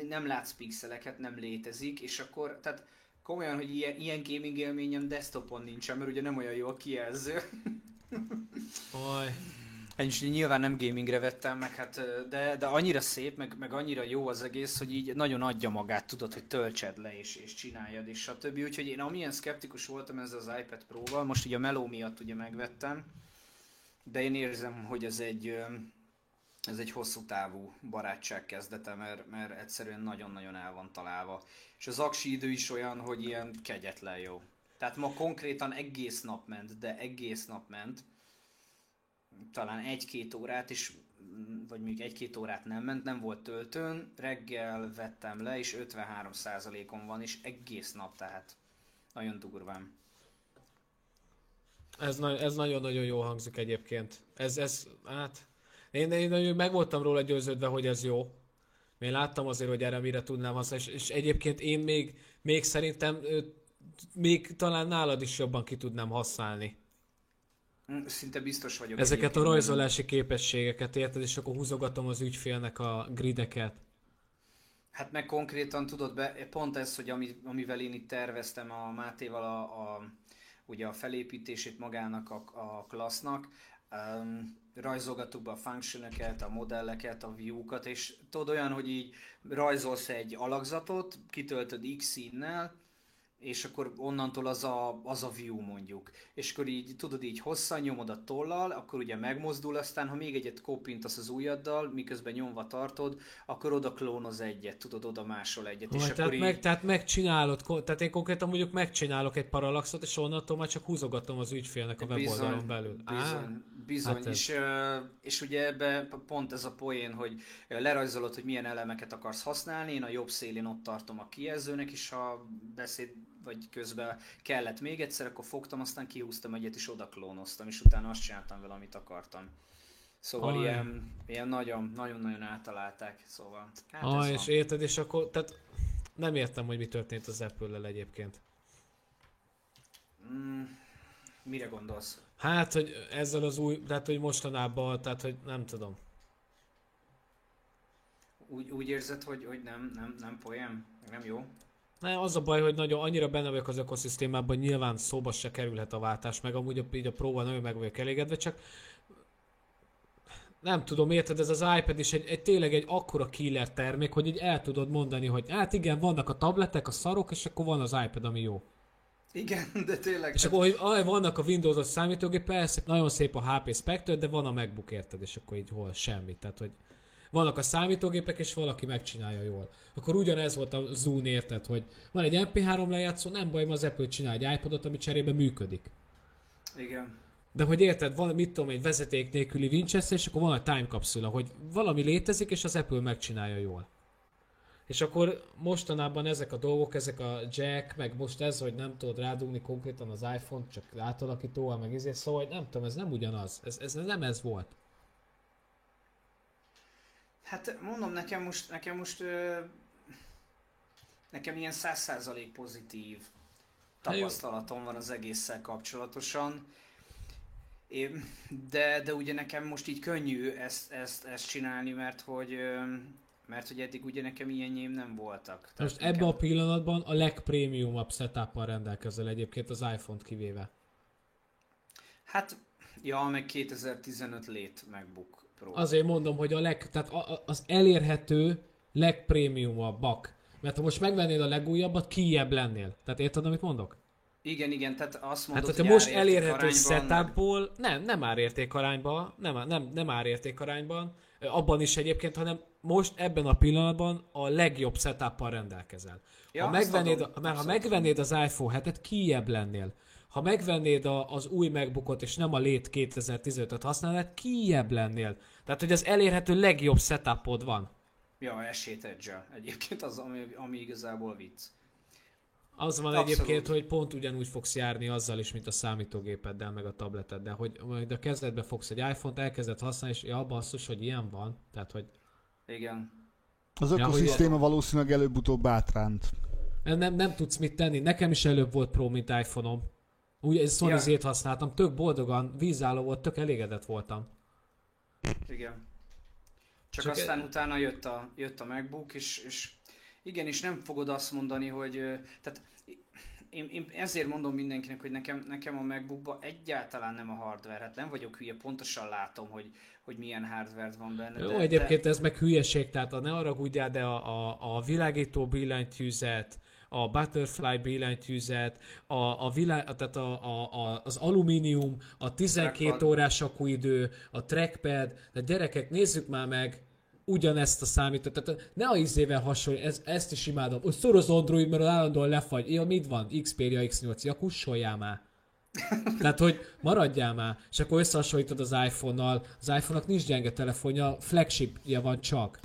nem látsz pixeleket, nem létezik, és akkor, tehát komolyan, hogy ilyen gaming élményem desktopon nincsen, mert ugye nem olyan jó a kijelző. Aj. És nyilván nem gamingre vettem meg, hát, de annyira szép, meg annyira jó az egész, hogy így nagyon adja magát, tudod, hogy töltsed le és csináljad, és stb. Úgyhogy én amilyen szkeptikus voltam ezzel az iPad Pro-val, most ugye a meló miatt ugye megvettem, de én érzem, hogy ez egy hosszú távú barátság kezdete, mert egyszerűen nagyon-nagyon el van találva. És az aksi idő is olyan, hogy ilyen kegyetlen jó. Tehát ma konkrétan egész nap ment, de egész nap ment. Talán 1-2 órát is, vagy még 1-2 órát nem ment, nem volt töltőn. Reggel vettem le, és 53%-on van, és egész nap, tehát nagyon durván. Ez nagyon-nagyon jól hangzik egyébként. Hát... Én meg voltam róla győződve, hogy ez jó. Én láttam azért, hogy erre mire tudnám használni, és egyébként én még szerintem még talán nálad is jobban ki tudnám használni. Szinte biztos vagyok. Ezeket a rajzolási képességeket, érted? És akkor húzogatom az ügyfélnek a grideket. Hát meg konkrétan tudod, pont ez, hogy amivel én itt terveztem a Mátéval ugye a felépítését magának a klassznak, rajzolgattuk be a functionöket, a modelleket, a view-kat, és tudod olyan, hogy így rajzolsz egy alakzatot, kitöltöd X színnel, és akkor onnantól az a view mondjuk. És akkor így tudod, így hosszan nyomod a tollal, akkor ugye megmozdul, aztán ha még egyet koppintasz az ujjaddal, miközben nyomva tartod, akkor oda klónoz egyet, tudod, oda másol egyet. És tehát, akkor így... tehát megcsinálod, tehát én konkrétan mondjuk megcsinálok egy parallaxot, és onnantól már csak húzogatom az ügyfélnek a weboldalon belül. Bizony. Hát és ugye ebbe pont ez a poén, hogy lerajzolod, hogy milyen elemeket akarsz használni, én a jobb szélén ott tartom a kijelzőnek, és ha beszéd vagy közben kellett még egyszer, akkor fogtam, aztán kihúztam egyet, és oda klónoztam, és utána azt csináltam vele, amit akartam. Szóval ilyen nagyon-nagyon általálták, szóval. Hát és érted, és akkor, tehát nem értem, hogy mi történt az Apple-lel egyébként. Mire gondolsz? Hát, hogy ezzel az új, tehát hogy mostanában, tehát hogy nem tudom. Úgy érzed, hogy nem poén? Nem jó? Ne, az a baj, hogy nagyon annyira benne vagyok az ökoszisztémában, nyilván szóba se kerülhet a váltás, meg amúgy így a próval nagyon meg vagyok elégedve, csak nem tudom, érted, ez az iPad is tényleg egy akkora killer termék, hogy így el tudod mondani, hogy hát igen, vannak a tabletek, a szarok, és akkor van az iPad, ami jó. Igen, de tényleg. És akkor, hogy vannak a Windows-os számítógép, persze, nagyon szép a HP Spectre, de van a MacBook, érted, és akkor így hol semmi, tehát hogy vannak a számítógépek, és valaki megcsinálja jól. Akkor ugyanez volt a Zune, érted, hogy van egy MP3 lejátszó, nem baj, az Apple csinál egy iPodot, ami cserébe működik. Igen. De hogy érted, van, mit tudom, egy vezeték nélküli Winchester, és akkor van egy time kapszula, hogy valami létezik, és az Apple megcsinálja jól. És akkor mostanában ezek a dolgok, ezek a jack, meg most ez, hogy nem tudod rádugni konkrétan az iPhone-t, csak átalakítóval, meg ezért, szóval hogy nem tudom, ez nem ugyanaz. Ez nem ez volt. Hát mondom, nekem ilyen 100% pozitív tapasztalatom van az egésszel kapcsolatosan. De ugye nekem most így könnyű ezt csinálni, mert hogy eddig ugye nekem ilyenjém nem voltak. Most ebben a pillanatban a legprémiumabb setup-mal rendelkezel egyébként az iPhone-t kivéve. Hát, meg 2015 late MacBook Pro. Azért mondom, hogy tehát az elérhető legprémiumabbak. Mert ha most megvennéd a legújabbat, kijebb lennél. Tehát érted, amit mondok? Igen, tehát azt mondod, hát, hogy most elérhető setupból, nem árértékarányban, nem árértékarányban, abban is egyébként, hanem most ebben a pillanatban a legjobb setuppal rendelkezel. Ja, ha megvennéd az iPhone 7-et, kijebb lennél. Ha megvennéd az új MacBookot, és nem a Late 2015-öt használnád, kijebb lennél. Tehát, hogy az elérhető legjobb setupod van. Ja, esélyt edge egyébként az, ami igazából vicc. Az van egyébként, hogy pont ugyanúgy fogsz járni azzal is, mint a számítógépeddel, meg a tableteddel, hogy majd a kezdetben fogsz egy iPhone-t, elkezded használni, és basszus, hogy ilyen van. Tehát, hogy... Igen. Az ökoszisztéma valószínűleg előbb-utóbb átránt. Nem tudsz mit tenni. Nekem is előbb volt Pro, mint iPhone-om. Úgy egy Sony Z-t használtam, tök boldogan, vízálló volt, tök elégedett voltam. Igen. Csak aztán utána jött a MacBook, és igen, és nem fogod azt mondani, hogy... Tehát én ezért mondom mindenkinek, hogy nekem a MacBookban egyáltalán nem a hardware. Hát nem vagyok hülye, pontosan látom, hogy milyen hardware van benne. Jó, egyébként ez meg hülyeség, tehát ne haragudjál, de a világító billentyűzet, a butterfly billentyűzet, tehát az alumínium, a 12 órás akkuidő, a trackpad, de gyerekek, nézzük már meg, ugyanezt a számítót, tehát ne a izével hasonló, ezt is imádom. Hogy szor az Android, mert állandóan lefagy. Ja, mit van? Xperia X8, ja, kussoljál már. Tehát, hogy maradjál már. És akkor összehasonlítod az iPhone-nal. Az iPhone-nak nincs gyenge telefonja, flagshipja van csak.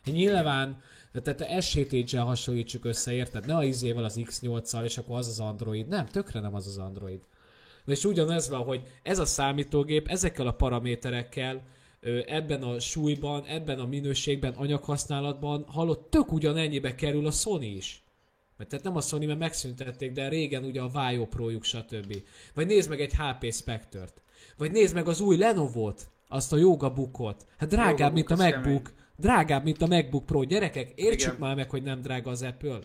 Nyilván, tehát a S7 Edge-el hasonlítsuk össze, érted? Ne a izével az X8-szal, és akkor az az Android. Nem, tökre nem az az Android. És ugyanez van, hogy ez a számítógép ezekkel a paraméterekkel, ebben a súlyban, ebben a minőségben, anyaghasználatban, hallott, tök ugyanennyibe kerül a Sony is. Tehát nem a Sony, mert megszüntették, de régen ugye a Vaio Pro-juk, stb. Vagy nézd meg egy HP Spectre-t. Vagy nézd meg az új Lenovo-t, azt a Yoga Bookot. Hát drágább, mint a MacBook. Drágább, mint a MacBook Pro. Gyerekek, értsük már meg, hogy nem drága az Apple.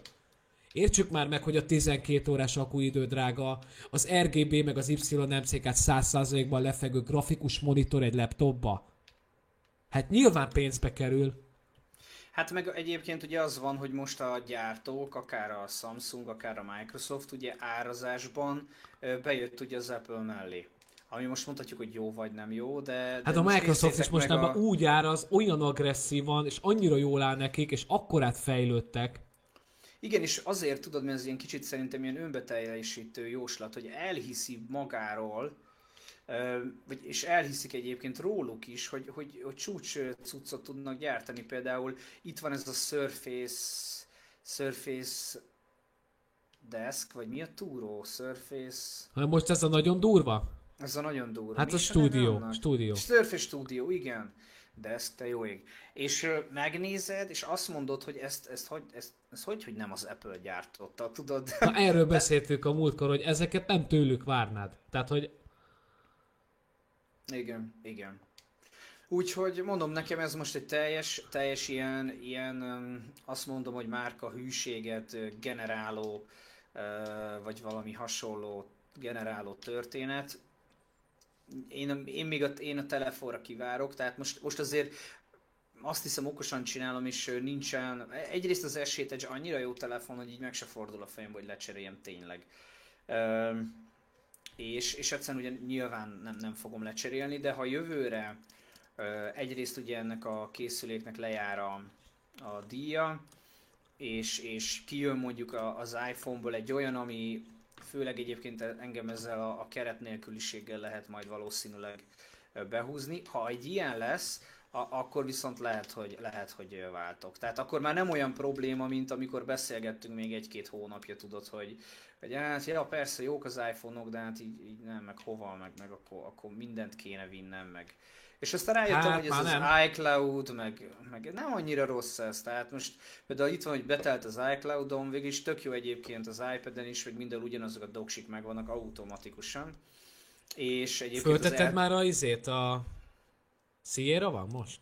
Értsük már meg, hogy a 12 órás akkuidő drága, az RGB meg az YMCK-t 100%-ban lefegő grafikus monitor egy laptopba. Hát nyilván pénzbe kerül. Hát meg egyébként ugye az van, hogy most a gyártók, akár a Samsung, akár a Microsoft ugye árazásban bejött ugye az Apple mellé. Ami most mondhatjuk, hogy jó vagy nem jó, de hát a Microsoft is most úgy áraz, olyan agresszívan, és annyira jól áll nekik, és akkorát fejlődtek. Igen, és azért tudod, mert ez ilyen kicsit szerintem ilyen önbeteljesítő jóslat, hogy elhiszi magáról, és elhiszik egyébként róluk is, hogy csúcs cuccot tudnak gyártani. Például itt van ez a Surface Desk, vagy mi a túró? Surface... Most ez a nagyon durva? Ez a nagyon durva. Hát a Studio. Surface Studio, igen. Desk, te jó ég. És megnézed, és azt mondod, hogy ezt hogy nem az Apple gyártotta, tudod? Na, erről beszéltük a múltkor, hogy ezeket nem tőlük várnád. Tehát, hogy... Igen. Úgyhogy mondom, nekem ez most egy teljes ilyen azt mondom, hogy márka hűséget generáló, vagy valami hasonló generáló történet. Én a telefonra kivárok, tehát most azért azt hiszem okosan csinálom, és nincsen... Egyrészt az S7 Edge annyira jó telefon, hogy így meg se fordul a fejem, hogy lecseréljem tényleg. És egyszerűen ugye nyilván nem fogom lecserélni, de ha jövőre egyrészt ugye ennek a készüléknek lejár a díja, és kijön mondjuk az iPhone-ból egy olyan, ami főleg egyébként engem ezzel a keret nélküliséggel lehet majd valószínűleg behúzni. Ha egy ilyen lesz, akkor viszont lehet, hogy váltok. Tehát akkor már nem olyan probléma, mint amikor beszélgettünk még egy-két hónapja, tudod, hogy hát ja, persze jók az iPhone-ok, de hát így nem, meg hova, meg akkor mindent kéne vinnem, meg. És aztán rájöttem, hogy ez az iCloud, meg nem annyira rossz ez. Tehát most például itt van, hogy betelt az iCloud-on, végülis tök jó egyébként az iPad-en is, hogy minden ugyanazok a doksik megvannak automatikusan. És egyébként föltetted már a Sierra van most?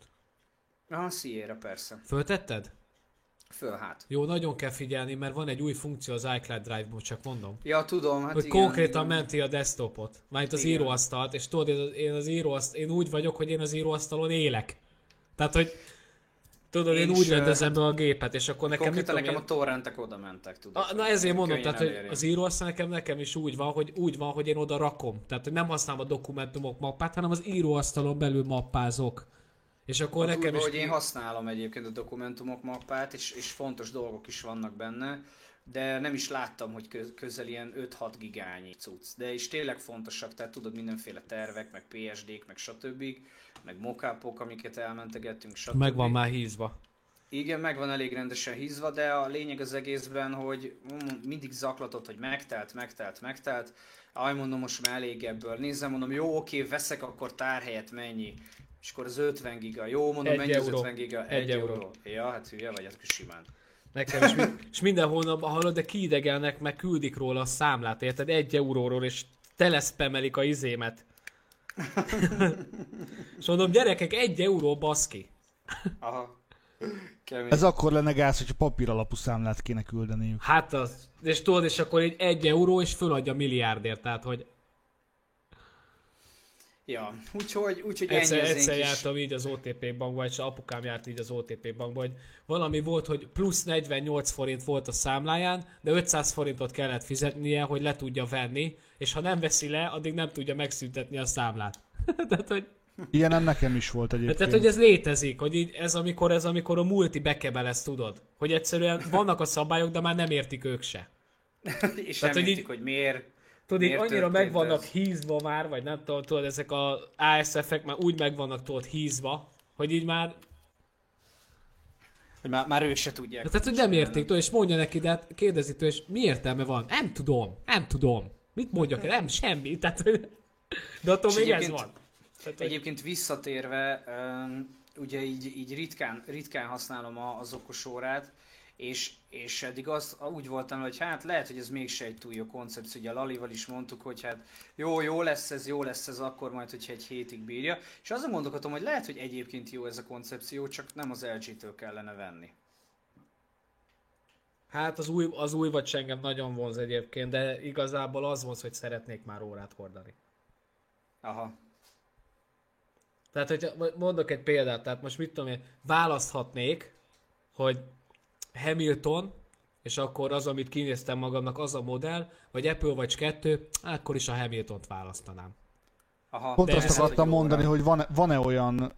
Aha, Sierra, persze. Föltetted? Hát. Jó, nagyon kell figyelni, mert van egy új funkció az iCloud Drive-ban, csak mondom. Ja, tudom, hát hogy igen. Konkrétan menti a desktopot, mármint az íróasztalt, és tudod, én úgy vagyok, hogy én az íróasztalon élek. Tehát, hogy tudod, én úgy rendezem be a gépet, és akkor nekem... Konkrétan nekem a torrentek oda mentek, tudod. Na ezért mondom, tehát, hogy az íróasztal nekem is úgy van, hogy én oda rakom. Tehát nem használom a dokumentumok mappát, hanem az íróasztalon belül mappázok. És akkor nekem is... hogy én használom egyébként a dokumentumok mappát, és fontos dolgok is vannak benne, de nem is láttam, hogy közel ilyen 5-6 gigányi cucc. De is tényleg fontosak, tehát tudod, mindenféle tervek, meg PSD-k, meg stb. Meg mockupok, amiket elmentegettünk, stb. Meg van már hízva. Igen, meg van elég rendesen hízva, de a lényeg az egészben, hogy mindig zaklatott, hogy megtelt. Mondom, most már elég ebből. Nézzem, mondom, jó, oké, veszek, akkor tárhelyet mennyi? És akkor az 50 giga. Jó, mondom, mennyi az 50 giga? 1 euró. Ja, hát hülye vagy, hát simán. Nekem is, és minden hónapban hallod, de kiidegelnek, meg küldik róla a számlát, érted? 1 euróról, és teleszpemelik a izémet. És mondom, gyerekek, 1 euró, baszki. Aha. Kemény. Ez akkor lenne gáz, hogyha papír alapú számlát kéne küldeniük. Hát az, és tudod, és akkor így 1 euró, és föladja milliárdért, tehát hogy... Ja, úgyhogy egyszer jártam így az OTP bankba, és apukám járt így az OTP bankba, hogy valami volt, hogy plusz 48 forint volt a számláján, de 500 forintot kellett fizetnie, hogy le tudja venni, és ha nem veszi le, addig nem tudja megszüntetni a számlát. Tehát, hogy... Ilyenem nekem is volt egyébként. Tehát, hogy ez létezik, hogy így ez amikor a multi bekebelez, tudod. Hogy egyszerűen vannak a szabályok, de már nem értik ők se. És Tehát, nem hogy értik, hogy miért. Tudod, így Miért annyira meg történt vannak ez? hízva már, vagy nem tudom, tudod, ezek az ASF-ek már úgy meg vannak tudod hízva, hogy így már, Hogy már ők se tudják. tehát hogy nem értik, tudod, és mondja neki, de hát kérdezi tőle, és mi értelme van? Nem tudom. Mit mondjak el? Nem, semmi. Tehát, hogy... De attól És még ez egyébként- van. Tehát, hogy... Egyébként visszatérve, ugye így ritkán használom az okosórát, és eddig úgy voltam, hogy hát lehet, hogy ez mégse egy túl jó koncepció. Ugye a Lalival is mondtuk, hogy hát jó lesz ez akkor majd, hogyha egy hétig bírja. És azon gondolkodom, hogy lehet, hogy egyébként jó ez a koncepció, csak nem az LG-től kellene venni. Hát az új vagy engem nagyon vonz egyébként, de igazából az vonz, hogy szeretnék már órát hordani. Aha. Tehát, hogy mondok egy példát, tehát most mit tudom én, választhatnék, hogy Hamilton, és akkor az, amit kinéztem magamnak, az a modell, vagy Apple vagy 2, akkor is a Hamiltont választanám. Aha. Pont de azt ez akartam egy óra. mondani, hogy van-e olyan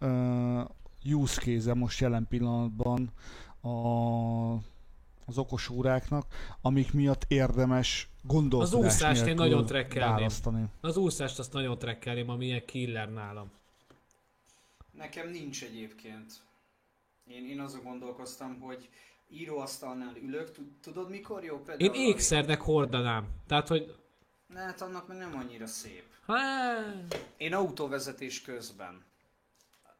use case most jelen pillanatban az okos óráknak, amik miatt érdemes gondolkodás Az úszást én nélkül nagyon trekkelném. választani. Az úszást azt nagyon trekkelném, ami ilyen killer nálam. Nekem nincs egyébként. Én azon gondolkoztam, hogy íróasztalnál ülök, tudod mikor jó? Én ékszernek hordanám. Tehát, hogy... Hát annak meg nem annyira szép. Hát... Én autóvezetés közben.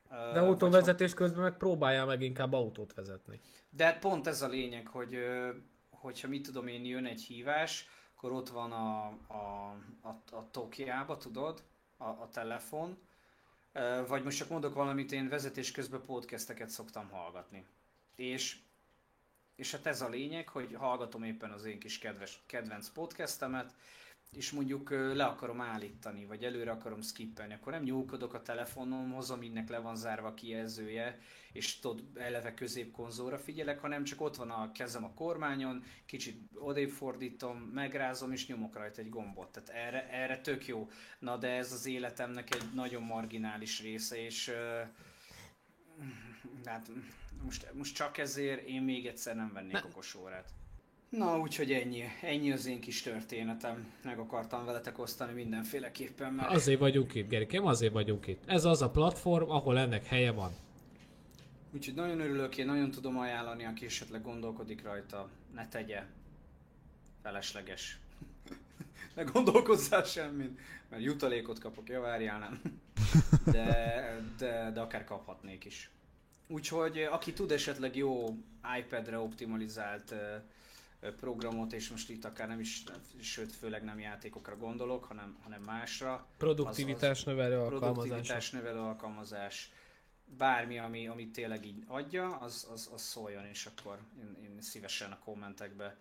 De autóvezetés közben meg próbáljál meg inkább autót vezetni. De hát pont ez a lényeg, hogyha mit tudom én, jön egy hívás, akkor ott van a Tokiába, tudod, a telefon. Vagy most csak mondok valamit, én vezetés közben podcasteket szoktam hallgatni. És hát ez a lényeg, hogy hallgatom éppen az én kis kedvenc podcastemet, és mondjuk le akarom állítani, vagy előre akarom skippelni, akkor nem nyúlkodok a telefonomhoz, aminek le van zárva a kijelzője, és tudod, eleve középkonzolra figyelek, hanem csak ott van a kezem a kormányon, kicsit odébb fordítom, megrázom, és nyomok rajta egy gombot. Tehát erre tök jó. Na de ez az életemnek egy nagyon marginális része, és hát most csak ezért én még egyszer nem vennék okosórát. Na, úgyhogy ennyi az én kis történetem. Meg akartam veletek osztani mindenféleképpen, mert... Azért vagyunk itt, Gerikém, azért vagyunk itt. Ez az a platform, ahol ennek helye van. Úgyhogy nagyon örülök, én nagyon tudom ajánlani, aki esetleg gondolkodik rajta, ne tegye. Felesleges. Ne gondolkozzál semmin, mert jutalékot kapok, ja várjál nem. De akár kaphatnék is. Úgyhogy aki tud esetleg jó iPad-re optimalizált programot, és most itt akár nem is, sőt főleg nem játékokra gondolok, hanem másra. Produktivitás növelő alkalmazás. Produktivitás növelő alkalmazás. Bármi, ami tényleg így adja, az szóljon, és akkor én szívesen a kommentekbe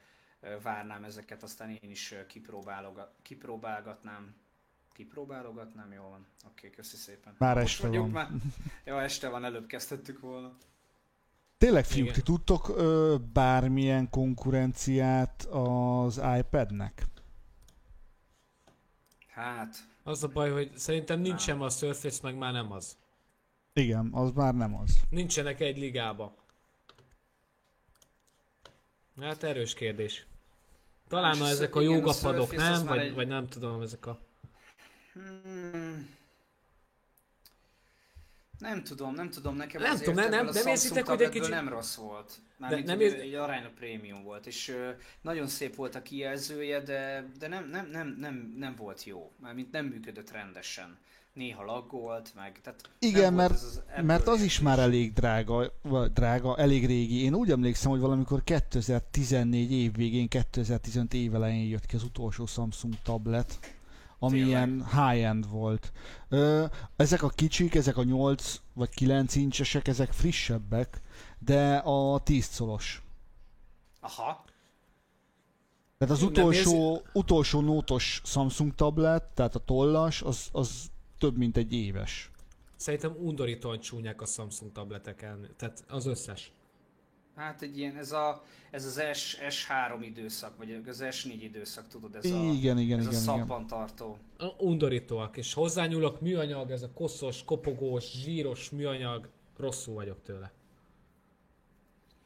várnám ezeket, aztán én is kipróbálgatnám. Kipróbálgatnám, jól van. Oké, köszi szépen. Már Most este vagyunk van. Már. Jó, este van, előbb kezdhettük volna. Tényleg, fiúk, Igen. ti tudtok bármilyen konkurenciát az iPadnek? Hát, Az a baj, hogy szerintem nincs sem a Surface, meg már nem az. Igen, az már nem az. Nincsenek egy ligába. Hát erős kérdés. Talán És ezek a igen, a jogapadok, Surface az nem? már Vagy, egy- vagy nem tudom, ezek a... Nem tudom, nekem Nem azért tudom, nem ebből a nem Samsung érzitek, hogy egy tabletből kicsit... nem rossz volt. Mármint nem nem érzi- egy aránylag prémium volt, és nagyon szép volt a kijelzője, de nem volt jó. Mármint nem működött rendesen. Néha laggolt, meg... Tehát Igen, nem volt mert, ez az Apple mert az is érzés. már elég drága, elég régi. Én úgy emlékszem, hogy valamikor 2014 év végén, 2015 év elején jött ki az utolsó Samsung tablet, ami Tényleg? ilyen high-end volt. Ezek a kicsik, ezek a 8 vagy 9 incsesek, ezek frissebbek, de a 10 colos. Aha. Tehát az Nem utolsó nótos Samsung tablet, tehát a tollas, az több mint egy éves. Szerintem undorítóan csúnyák a Samsung tabletek el. Tehát az összes. Hát egy ilyen, ez az S3 időszak, vagy az S4 időszak, tudod, Igen. ez a szappantartó. Undorítóak, és hozzányúlok, műanyag, ez a koszos, kopogós, zsíros műanyag, rosszul vagyok tőle.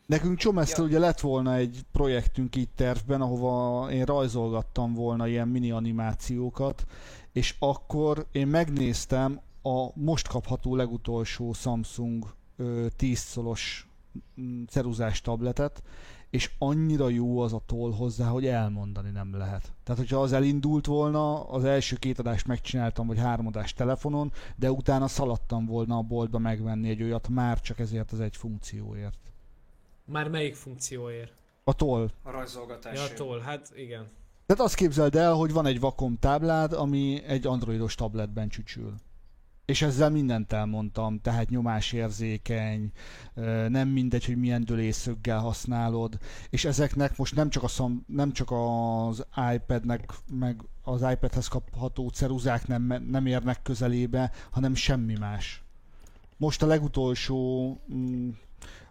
Nekünk Csomesztel ugye lett volna egy projektünk így tervben, ahova én rajzolgattam volna ilyen mini animációkat, és akkor én megnéztem a most kapható legutolsó Samsung 10 szolos ceruzás tabletet, és annyira jó az a toll hozzá, hogy elmondani nem lehet. Tehát, hogyha az elindult volna, az első 2 adást megcsináltam, vagy 3 adást telefonon, de utána szaladtam volna a boltba megvenni egy olyat már csak ezért az egy funkcióért. Már melyik funkcióért? A toll. A rajzolgatás. Ja, a toll, hát igen. Tehát azt képzeld el, hogy van egy Wacom táblád, ami egy androidos tabletben csücsül. És ezzel mindent elmondtam, tehát nyomásérzékeny, nem mindegy, hogy milyen dölésszöggel használod, és ezeknek most nem csak az iPadnek, meg az iPadhez kapható ceruzák nem érnek közelébe, hanem semmi más. Most a legutolsó,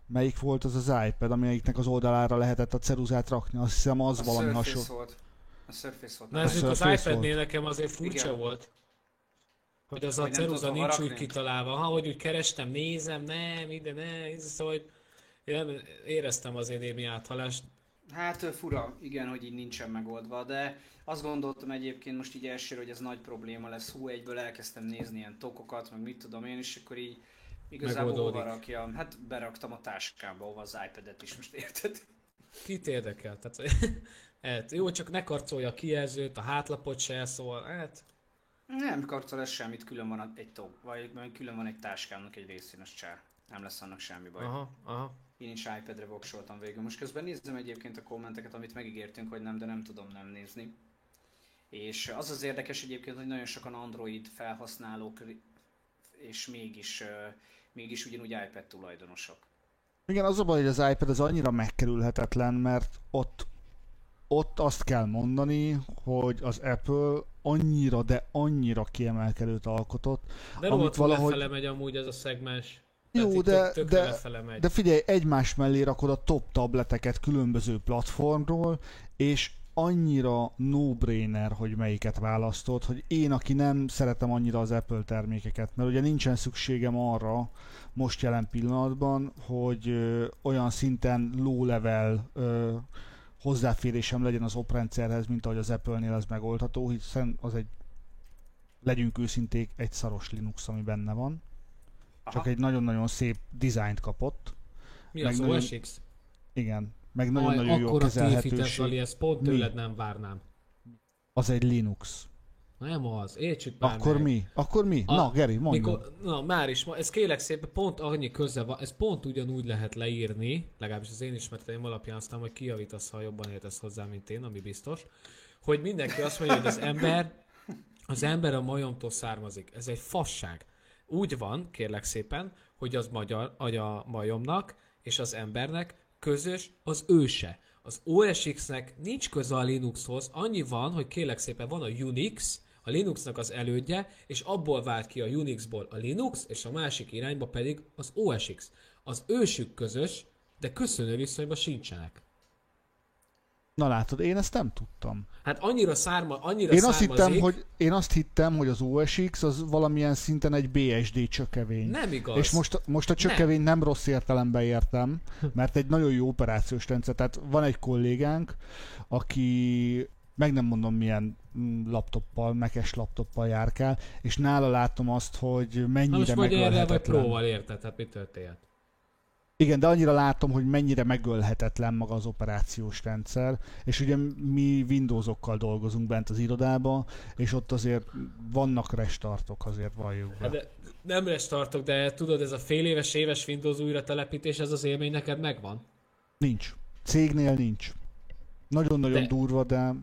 melyik volt az iPad, amelyiknek az oldalára lehetett a ceruzát rakni, azt hiszem az a valami Surface hasonló. volt. A Surface volt. Na ez az iPadnél nekem azért furcsa Igen. volt. Hogy az a Hogy nem ceruza tudtam nincs úgy harapni? kitalálva. Ha, hogy úgy kerestem, nézem, szóval hogy én éreztem azért némi áthalást. Hát fura, igen, hogy így nincsen megoldva, de azt gondoltam egyébként most így elsőre, hogy ez nagy probléma lesz. Egyből elkezdtem nézni ilyen tokokat, meg mit tudom én, és akkor így igazából Megoldódik. hova rakjam. Hát beraktam a táskába, ahova az iPad-et is, most érted? Kit érdekel? Tehát, hát, jó, csak ne karcolja a kijelzőt, a hátlapot se, szóval hát... Nem karcol ez semmit, külön van egy tok, vagy külön van egy táskámnak egy részén, az csár. Nem lesz annak semmi baj. Aha. Én is iPad-re voksoltam végül. Most közben nézem egyébként a kommenteket, amit megígértünk, hogy nem, de nem tudom nem nézni. És az az érdekes egyébként, hogy nagyon sokan Android felhasználók, és mégis ugyanúgy iPad tulajdonosok. Igen, az a baj, hogy az iPad az annyira megkerülhetetlen, mert ott azt kell mondani, hogy az Apple annyira, de annyira kiemelkedőt alkotott, De amit rohadtul valahogy... lefele megy amúgy ez a szegmens. Jó, Tehát itt tökre lefele megy. de figyelj, egymás mellé rakod a top tableteket különböző platformról, és annyira no-brainer, hogy melyiket választod, hogy én, aki nem szeretem annyira az Apple termékeket, mert ugye nincsen szükségem arra most jelen pillanatban, hogy olyan szinten low-level hozzáférésem legyen az oprendszerhez, mint ahogy az Apple-nél ez megoldható, hiszen az egy, legyünk őszinték, egy szaros Linux, ami benne van. Aha. Csak egy nagyon-nagyon szép dizájnt kapott. Mi meg az nagyon- OS X? Igen, meg nagyon-nagyon jó Akkora tévhitet, kezelhetőség. Zoli, ezt pont Mi? tőled nem várnám. Az egy Linux. Nem az, értsük már Akkor meg. mi? Akkor mi? A- Na, Geri, mondd. Na, már is, ez kérlek szépen, pont annyi köze van, ez pont ugyanúgy lehet leírni, legalábbis az én ismereteim alapján, aztán majd kijavítasz, ha jobban értesz hozzá, mint én, ami biztos, hogy mindenki azt mondja, hogy az ember a majomtól származik. Ez egy fasság. Úgy van, kérlek szépen, hogy az magyar, a majomnak és az embernek közös az őse. Az OS X-nek nincs köze a Linuxhoz, annyi van, hogy kérlek szépen van a Unix, a Linuxnak az elődje, és abból vált ki a Unixból a Linux, és a másik irányba pedig az OS X. Az ősük közös, de köszönő viszonyban sincsenek. Na látod, én ezt nem tudtam. Hát annyira Én azt hittem, hogy az OS X az valamilyen szinten egy BSD csökevény. Nem igaz. És most a csökevény nem rossz értelemben értem, mert egy nagyon jó operációs rendszer. Tehát van egy kollégánk, aki meg nem mondom milyen laptoppal, Mac-es laptoppal járkál, és nála látom azt, hogy Na mennyire most vagy erre, vagy megölhetetlen. próval érted, hát mi történt? Igen, de annyira látom, hogy mennyire megölhetetlen maga az operációs rendszer, és ugye mi Windowsokkal dolgozunk bent az irodában, és ott azért vannak restartok, azért valljuk be. Hát de nem restartok, de tudod, ez a fél éves Windows újra telepítés, ez az élmény neked megvan? Nincs. Cégnél nincs. Nagyon-nagyon De- durva, de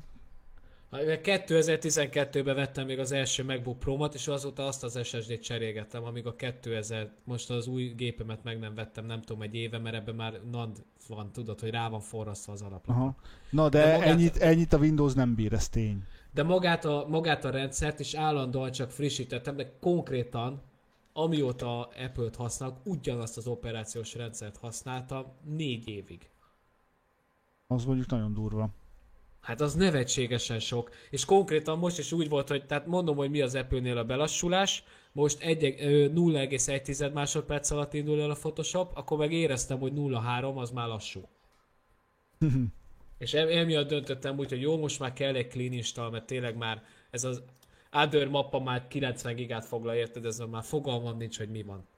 2012-ben vettem még az első MacBook Pro-mat, és azóta azt az SSD-t cserélgettem, amíg a 2000, most az új gépemet meg nem vettem, nem tudom, egy éve, mert ebben már NAND van, tudod, hogy rá van forrasztva az alaplap. aha. Na de, De magát- ennyit a Windows nem bír, ez tény. De magát a rendszert is állandóan csak frissítettem, de konkrétan amióta Apple-t használok, ugyanazt az operációs rendszert használtam 4 évig. Az mondjuk nagyon durva. Hát az nevetségesen sok. És konkrétan most is úgy volt, hogy tehát mondom, hogy mi az Apple-nél a belassulás, most 0,1 másodperc alatt indul el a Photoshop, akkor meg éreztem, hogy 0,3 az már lassú. És emiatt döntöttem úgy, hogy jó, most már kell egy clean install, mert tényleg már ez az Other mappa már 90 gigát foglal, érted? Ez már fogalmam nincs, hogy mi van.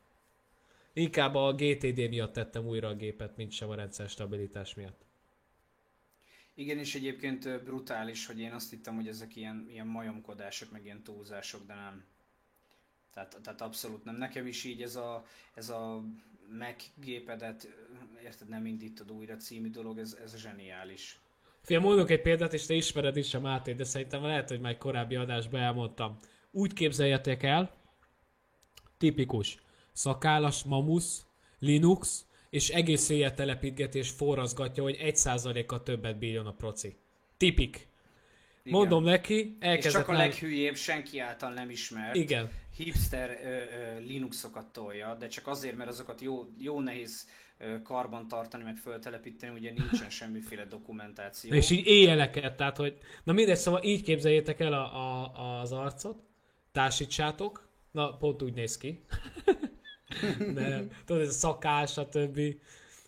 Inkább a GTD miatt tettem újra a gépet, mint sem a rendszer stabilitás miatt. Igen, és egyébként brutális, hogy én azt hittem, hogy ezek ilyen majomkodások, meg ilyen túlzások, de nem. Tehát abszolút nem. Nekem is így ez a Mac gépedet, érted, nem indítod újra című dolog, ez zseniális. Fél, mondok egy példát, és te ismered is a Mátét, de szerintem lehet, hogy már egy korábbi adásban elmondtam. Úgy képzeljetek el, tipikus, szakállas, mamusz, Linux, és egész éjjel telepítgetés forrazgatja, hogy 1%-kal többet bírjon a proci. Tipik. Igen. Mondom neki, elkezdett... És csak a leghülyébb, senki által nem ismert Igen. hipster Linuxokat tolja, de csak azért, mert azokat jó nehéz karban tartani, meg föltelepíteni, ugye nincsen semmiféle dokumentáció. És így éjjeleket, tehát hogy... Na mindegy, szóval így képzeljétek el az arcot, társítsátok, na pont úgy néz ki. De, tudod, ez a szakál, stb.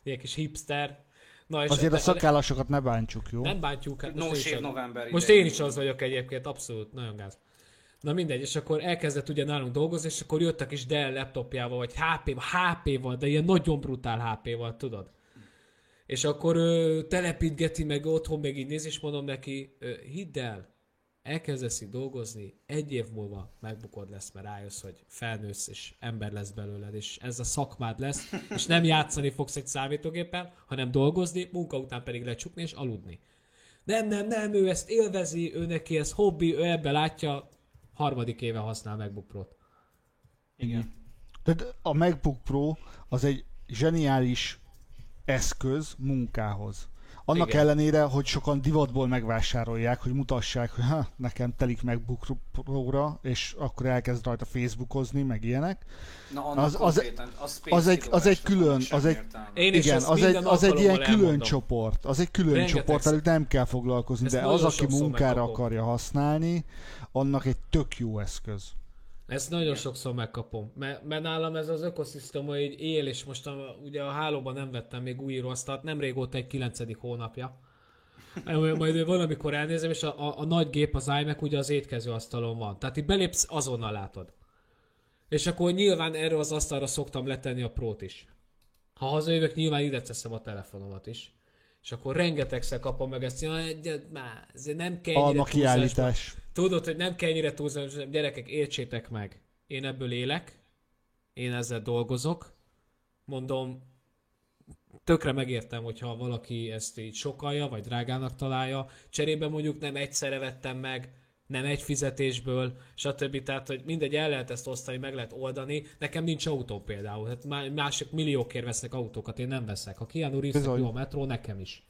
Ilyen kis hipster. Na, és azért a szakállasokat ne bántsuk, jó? nem bántjuk. Hát No shave november. most én is az vagyok egyébként, abszolút, nagyon gáz. Na mindegy, és akkor elkezdett ugye nálunk dolgozni, és akkor jött a kis Dell laptopjával, vagy HP-val, de ilyen nagyon brutál HP-val, tudod. És akkor telepítgeti meg otthon, meg így néz, és mondom neki, hidd el, elkezdesz így dolgozni, 1 év múlva megbukod lesz, mert rájössz, hogy felnősz, és ember lesz belőled, és ez a szakmád lesz, és nem játszani fogsz egy számítógéppel, hanem dolgozni, munka után pedig lecsukni és aludni. Nem, ő ezt élvezi, ő neki ez hobbi, ő ebbe látja, 3. éve használ MacBook Pro-t. Igen. Tehát a MacBook Pro az egy zseniális eszköz munkához. Annak Igen. ellenére, hogy sokan divatból megvásárolják, hogy mutassák, hogy nekem telik MacBook Pro-ra, és akkor elkezd rajta Facebookozni, meg ilyenek. Na, az egy külön, Én is igen, ezt minden az egy ilyen alkalommal külön elmondom. csoport, az egy külön Rengeteg csoport, velük nem kell foglalkozni, Ezt de nagyon az, aki sokszor munkára megkapom. akarja használni, annak egy tök jó eszköz. Ezt nagyon sokszor megkapom, mert nálam ez az ökoszisztéma így él, és most ugye a hálóban nem vettem még új íróasztalt, nem régóta egy 9. hónapja. Majd valamikor elnézem, és a nagy gép, az iMac ugye az étkezőasztalon van. Tehát itt belépsz, azonnal látod. És akkor nyilván erre az asztalra szoktam letenni a Pro-t is. Ha hazajövök, nyilván ide teszem a telefonomat is. És akkor rengetegszer kapom meg ezt, már ezért nem kell ennyire Alma túlzásba. kiállítás. Tudod, hogy nem kell ennyire túlzani, gyerekek, értsétek meg. Én ebből élek, én ezzel dolgozok. Mondom, tökre megértem, hogyha valaki ezt így sokalja, vagy drágának találja. Cserébe mondjuk nem egyszerre vettem meg, nem egy fizetésből, stb. Tehát, hogy mindegy, el lehet ezt osztani, meg lehet oldani. Nekem nincs autó például. Hát mások milliókért vesznek autókat, én nem veszek. Ha Keanu Reeves-nek jó a metró, nekem is.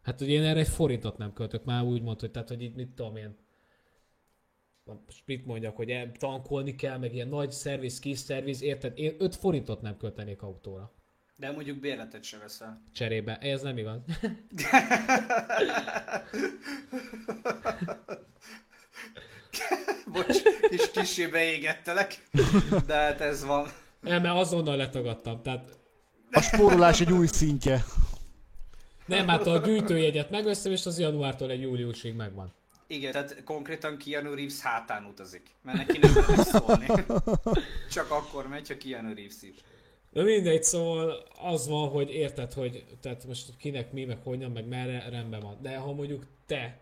Hát, hogy én erre egy forintot nem költök, már úgy mondta, hogy tehát, hogy így mit tudom én. Most mit mondjak, hogy tankolni kell, meg ilyen nagy szerviz, kis szerviz, érted? Én 5 forintot nem költenék autóra. De mondjuk bérletet se veszel. Cserébe. Ez nem igaz. Bocs, és kissé beégettelek, de hát ez van. Nem, mert azonnal letagadtam. Tehát A spórolás egy új szintje. nem, hát a gyűjtőjegyet megveszem, és az januártól egy júliusig megvan. Igen, tehát konkrétan Keanu Reeves hátán utazik, mert neki nem lehet szólni. Csak akkor megy, ha Keanu Reeves is. De mindegy, szóval az van, hogy érted, hogy tehát most kinek mi, meg hogyan, meg merre, rendben van. De ha mondjuk te,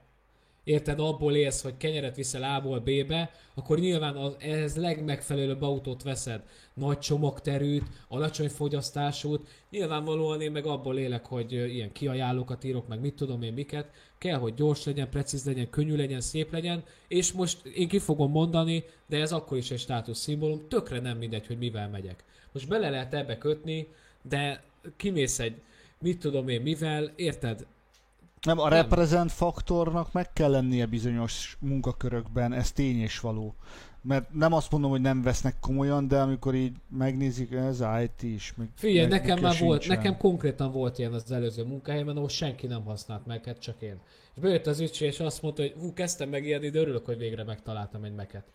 érted, abból élsz, hogy kenyeret viszel A-ból B-be, akkor nyilván ehhez legmegfelelőbb autót veszed. Nagy csomagterűt, alacsony fogyasztásút. Nyilvánvalóan én meg abból élek, hogy ilyen kiajánlókat írok, meg mit tudom én miket. Kell, hogy gyors legyen, precíz legyen, könnyű legyen, szép legyen. És most én ki fogom mondani, de ez akkor is egy státuszszimbólum. Tökre nem mindegy, hogy mivel megyek. Most bele lehet ebbe kötni, de kimész egy, mit tudom én mivel, érted? Nem, a Nem. represent faktornak meg kell lennie bizonyos munkakörökben, ez tény és való. Mert nem azt mondom, hogy nem vesznek komolyan, de amikor így megnézik, ez IT is. Figyelj, nekem már volt, sincsen. nekem konkrétan volt ilyen az előző munkahelyemen, ahol senki nem használt Mac-et, csak én. És bejött az ügyfél, és azt mondta, hogy kezdtem megijedni, de örülök, hogy végre megtaláltam egy Mac-et.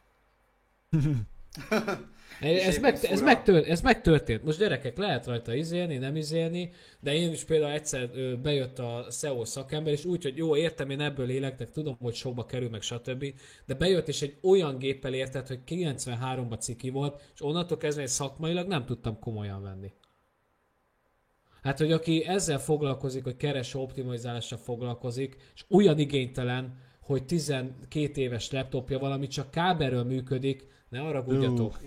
Ez megtörtént. Most gyerekek, lehet rajta izélni, nem izélni, de én is például egyszer bejött a SEO szakember, és úgy, hogy jó, értem, én ebből élek, tudom, hogy sokba kerül, meg stb. De bejött, és egy olyan géppel értett, hogy 93-ban ciki volt, és onnantól kezdve szakmailag nem tudtam komolyan venni. Hát, hogy aki ezzel foglalkozik, hogy kereső optimalizálással foglalkozik, és olyan igénytelen, hogy 12 éves laptopja valami csak kábelről működik, ne haragudjatok.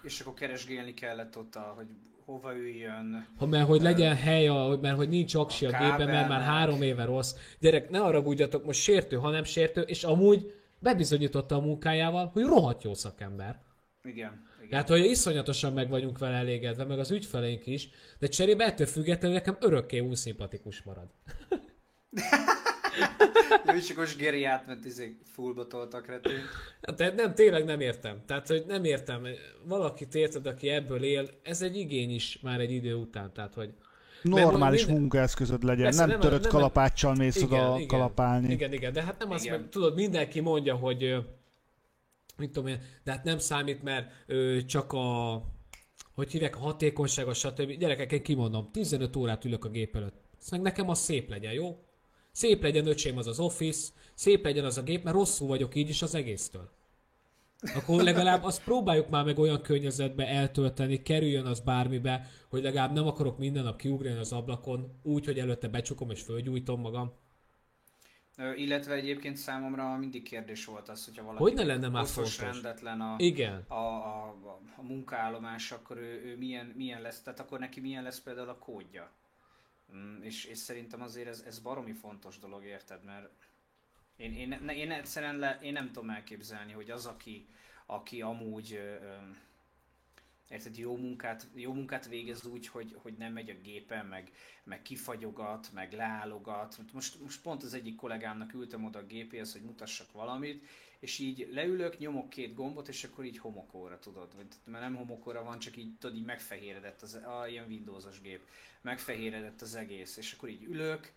És akkor keresgélni kellett ott, hogy hova üljön. Mert hogy legyen hely, mert hogy nincs aksi a gépen, mert már kábelnek. 3 éve rossz. Gyerek, ne haragudjatok, most sértő, ha nem sértő, és amúgy bebizonyította a munkájával, hogy rohadt jó szakember. Igen. Tehát, hogy iszonyatosan meg vagyunk vele elégedve, meg az ügyfeleink is, de cserébe ettől függetlenül nekem örökké unszimpatikus marad. Jó, és akkor Geri átment, fullba toltak retén. Tehát nem, tényleg nem értem. Tehát, hogy nem értem. Valakit érted, aki ebből él, ez egy igény is már egy idő után. Tehát, hogy Normális munkaeszközöd legyen, Persze, nem törött kalapáccsal mész oda igen, kalapálni. Igen, de hát nem azt Igen. mondja, tudod, mindenki mondja, hogy mit tudom én, de hát nem számít, mert csak a hogy hívják, a hatékonysága, stb. Gyerekek, én kimondom, 15 órát ülök a gép előtt. Ezt meg nekem az szép legyen, jó? Szép legyen, öcsém, az Office, szép legyen az a gép, mert rosszul vagyok így is az egésztől. Akkor legalább azt próbáljuk már meg olyan környezetbe eltölteni, kerüljön az bármibe, hogy legalább nem akarok minden nap kiugrani az ablakon, úgy, hogy előtte becsukom és fölgyújtom magam. Illetve egyébként számomra mindig kérdés volt az, hogyha valaki Hogy ne lenne már hosszos, fontos? rendetlen Igen. a munkaállomás, akkor ő milyen lesz, tehát akkor neki milyen lesz például a kódja. És szerintem azért ez baromi fontos dolog, érted? Mert én egyszerűen én nem tudom elképzelni, hogy az, aki amúgy érted, jó munkát végez úgy, hogy nem megy a gépen, meg kifagyogat, meg leállogat. Most pont az egyik kollégámnak ültem oda a gépéhez, hogy mutassak valamit, és így leülök, nyomok 2 gombot, és akkor így homokóra, tudod. Mert nem homokóra van, csak így, tudod, így megfehéredett ilyen Windowsos gép. Megfehéredett az egész, és akkor így ülök.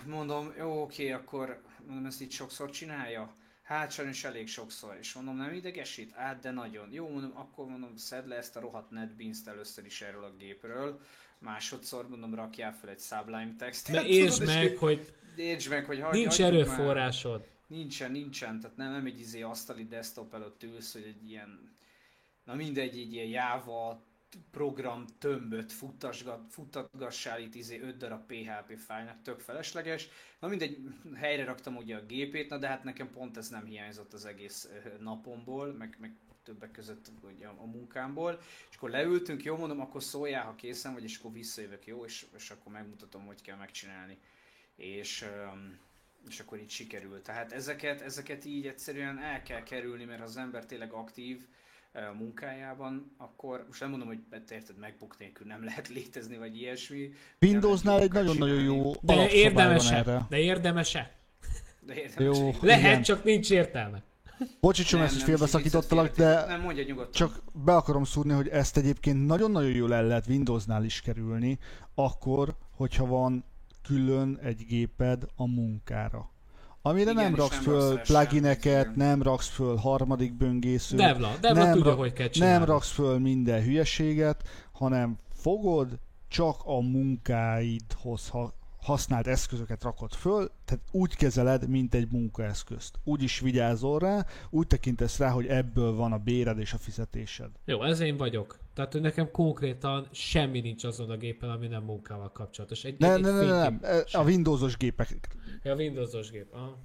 Mondom, jó, oké, akkor mondom, ezt így sokszor csinálja. Hát sajnos elég sokszor, és mondom, nem idegesít? De nagyon. Jó, mondom, akkor mondom, szedd le ezt a rohadt NetBeans-t először is erről a gépről. Másodszor mondom, rakjál fel egy Sublime textet. De értsd meg, hogy nincs erőforrásod. Nincsen, tehát nem egy asztali desktop előtt ülsz, hogy egy ilyen, egy ilyen Java program tömböt futtatgassál itt 5 darab PHP fájlnak, tök felesleges. Helyre raktam ugye a gépét, de hát nekem pont ez nem hiányzott az egész napomból, meg többek között ugye a munkámból. És akkor leültünk, jó, mondom, akkor szóljál, ha készen vagy, és akkor visszajövök, jó, és akkor megmutatom, hogy kell megcsinálni. És akkor így sikerült. Tehát ezeket így egyszerűen el kell kerülni, mert ha az ember tényleg aktív a munkájában, akkor most nem mondom, hogy érted, MacBook nélkül nem lehet létezni, vagy ilyesmi. Windowsnál egy nagyon-nagyon jó alapszabály van erre. De érdemese. Jó, lehet, igen. csak nincs értelme. Bocsicsom, ezt is félbeszakítottalak, de mondja nyugodtan. Csak be akarom szúrni, hogy ezt egyébként nagyon-nagyon jól el lehet Windowsnál is kerülni, akkor, hogyha van külön egy géped a munkára. Amire nem raksz föl plugineket, nem raksz föl harmadik böngészőt, Devla tudja, hogy kell csinálni. nem raksz föl minden hülyeséget, hanem fogod, csak a munkáidhoz használt eszközöket rakod föl, tehát úgy kezeled, mint egy munkaeszközt. Úgy is vigyázol rá, úgy tekintesz rá, hogy ebből van a béred és a fizetésed. Jó, ez én vagyok. Tehát, hogy nekem konkrétan semmi nincs azon a gépen, ami nem munkával kapcsolatos. Nem. A Windowsos gépek. A Windowsos gép, aha.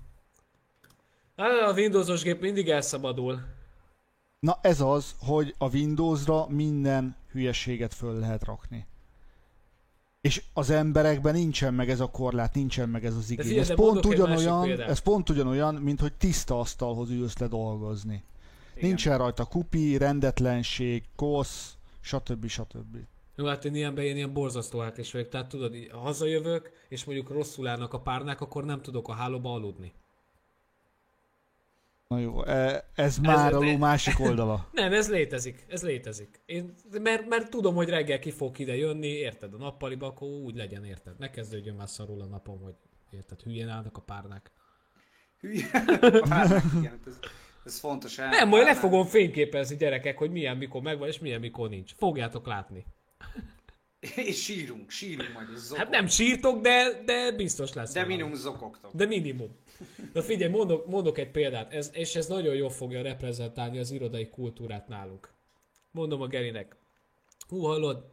A Windowsos gép mindig elszabadul. Na ez az, hogy a Windowsra minden hülyeséget föl lehet rakni. És az emberekben nincsen meg ez a korlát, nincsen meg ez az igény. Ez pont ugyanolyan, mint hogy tiszta asztalhoz ülsz le dolgozni. Igen. Nincsen rajta kupi, rendetlenség, kosz, stb. Jó, hát én ilyen borzasztó hát is vagyok. Tehát tudod, ha hazajövök, és mondjuk rosszul állnak a párnák, akkor nem tudok a hálóba aludni. Na jó, ez már a ló másik oldala. Nem, ez létezik. Mert tudom, hogy reggel ki fog ide jönni, érted, a nappaliba, akkor úgy legyen, érted. Ne kezdődjön már szarul a napom, hogy érted, hülyén állnak a párnák. Hülye. Igen, ez fontos. Nem, majd le fogom fényképezni, gyerekek, hogy milyen mikor megvan, és milyen mikor nincs. Fogjátok látni. És sírunk majd, és zokog. Hát nem sírtok, de biztos lesz. De minimum zokogtok. De minimum. Na figyelj, mondok egy példát, és ez nagyon jól fogja reprezentálni az irodai kultúrát nálunk. Mondom a Gerinek. Hallod?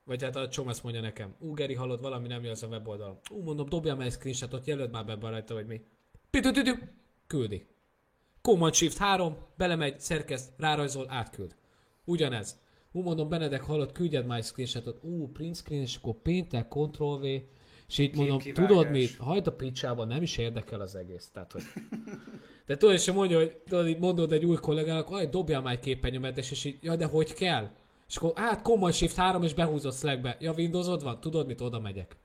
Vagy hát a Csom ezt mondja nekem. Geri, hallod, valami nem jön az a weboldalon. Mondom, dobjál már egy screenshotot, jelöld már be rajta, vagy mi. Küldi. Command Shift 3, belemegy, szerkeszt, rárajzol, átküld. Ugyanez. Mondom, Benedek, hallod, küldjed már egy screenshotot. Print screen, és akkor péntek, Ctrl-V, és így mondom, tudod mit, hagyd a picsában, nem is érdekel az egész. Tehát, hogy... De tudod, és mondja, hogy tudod, mondod egy új kollégának, dobjál már egy képernyőmet, és így, ja, de hogy kell? És akkor Command Shift 3, és behúzott Slackbe. Ja, Windowsod van? Tudod mit, oda megyek.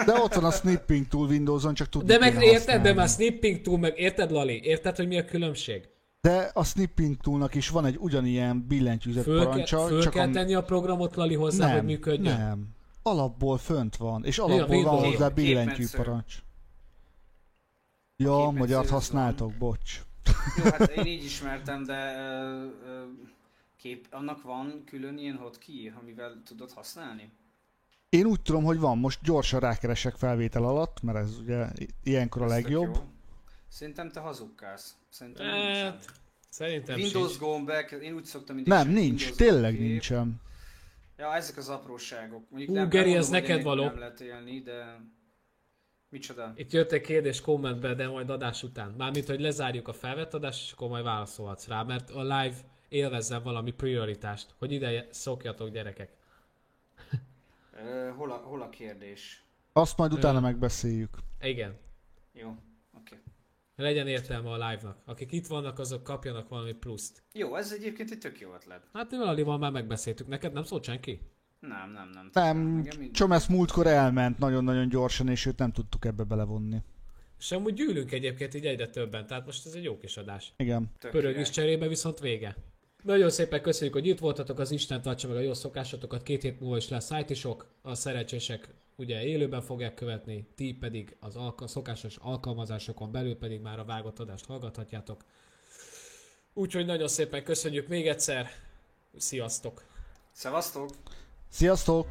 De ott van a snipping tool Windowson, csak tudni de meg kéne érted, használni. de már snipping tool, meg érted, Lali? Érted, hogy mi a különbség? De a snipping toolnak is van egy ugyanilyen billentyűzet parancsa. Föl kell tenni a programot, Lali, hozzá, hogy működjön? Nem. Alapból fönt van, és alapból van hozzá billentyű parancs. Ja, magyart használtok, bocs. Jó, hát én így ismertem, de annak van külön ilyen hotkey, amivel tudod használni? Én úgy tudom, hogy van, most gyorsan rákeresek felvétel alatt, mert ez ugye ilyenkor a legjobb. Szerintem te hazugkálsz. Szerintem Szerintem Windows gombek, én úgy szoktam mindig. Nem, nincs, tényleg nincsen. Ja, ezek az apróságok. Mondjuk Geri, ez mondom, neked való. Nem lehet élni, de... Micsoda? Itt jött egy kérdés kommentbe, de majd adás után. Mármint, hogy lezárjuk a felvett adást, és akkor majd válaszolhatsz rá, mert a live élvezzen valami prioritást, hogy ide szokjatok, gyerekek. Hol a kérdés? Azt majd utána megbeszéljük. Igen. Jó, oké. Legyen értelme a live-nak. Akik itt vannak, azok kapjanak valami pluszt. Jó, ez egyébként egy tök jó ötlet. Hát mi Lalival már megbeszéltük. Neked nem szólt senki? Nem. Csom ezt múltkor elment nagyon-nagyon gyorsan, és őt nem tudtuk ebbe belevonni. És amúgy gyűlünk egyébként így egyre többen, tehát most ez egy jó kis adás. Igen. Pörögés cserébe viszont vége. Nagyon szépen köszönjük, hogy itt voltatok, az Isten tartsa meg a jó szokásotokat, 2 hét múlva is lesz IT-sok, a szerencsések ugye élőben fogják követni, ti pedig az szokásos alkalmazásokon belül pedig már a vágott adást hallgathatjátok. Úgyhogy nagyon szépen köszönjük még egyszer, sziasztok! Szevasztok! Sziasztok!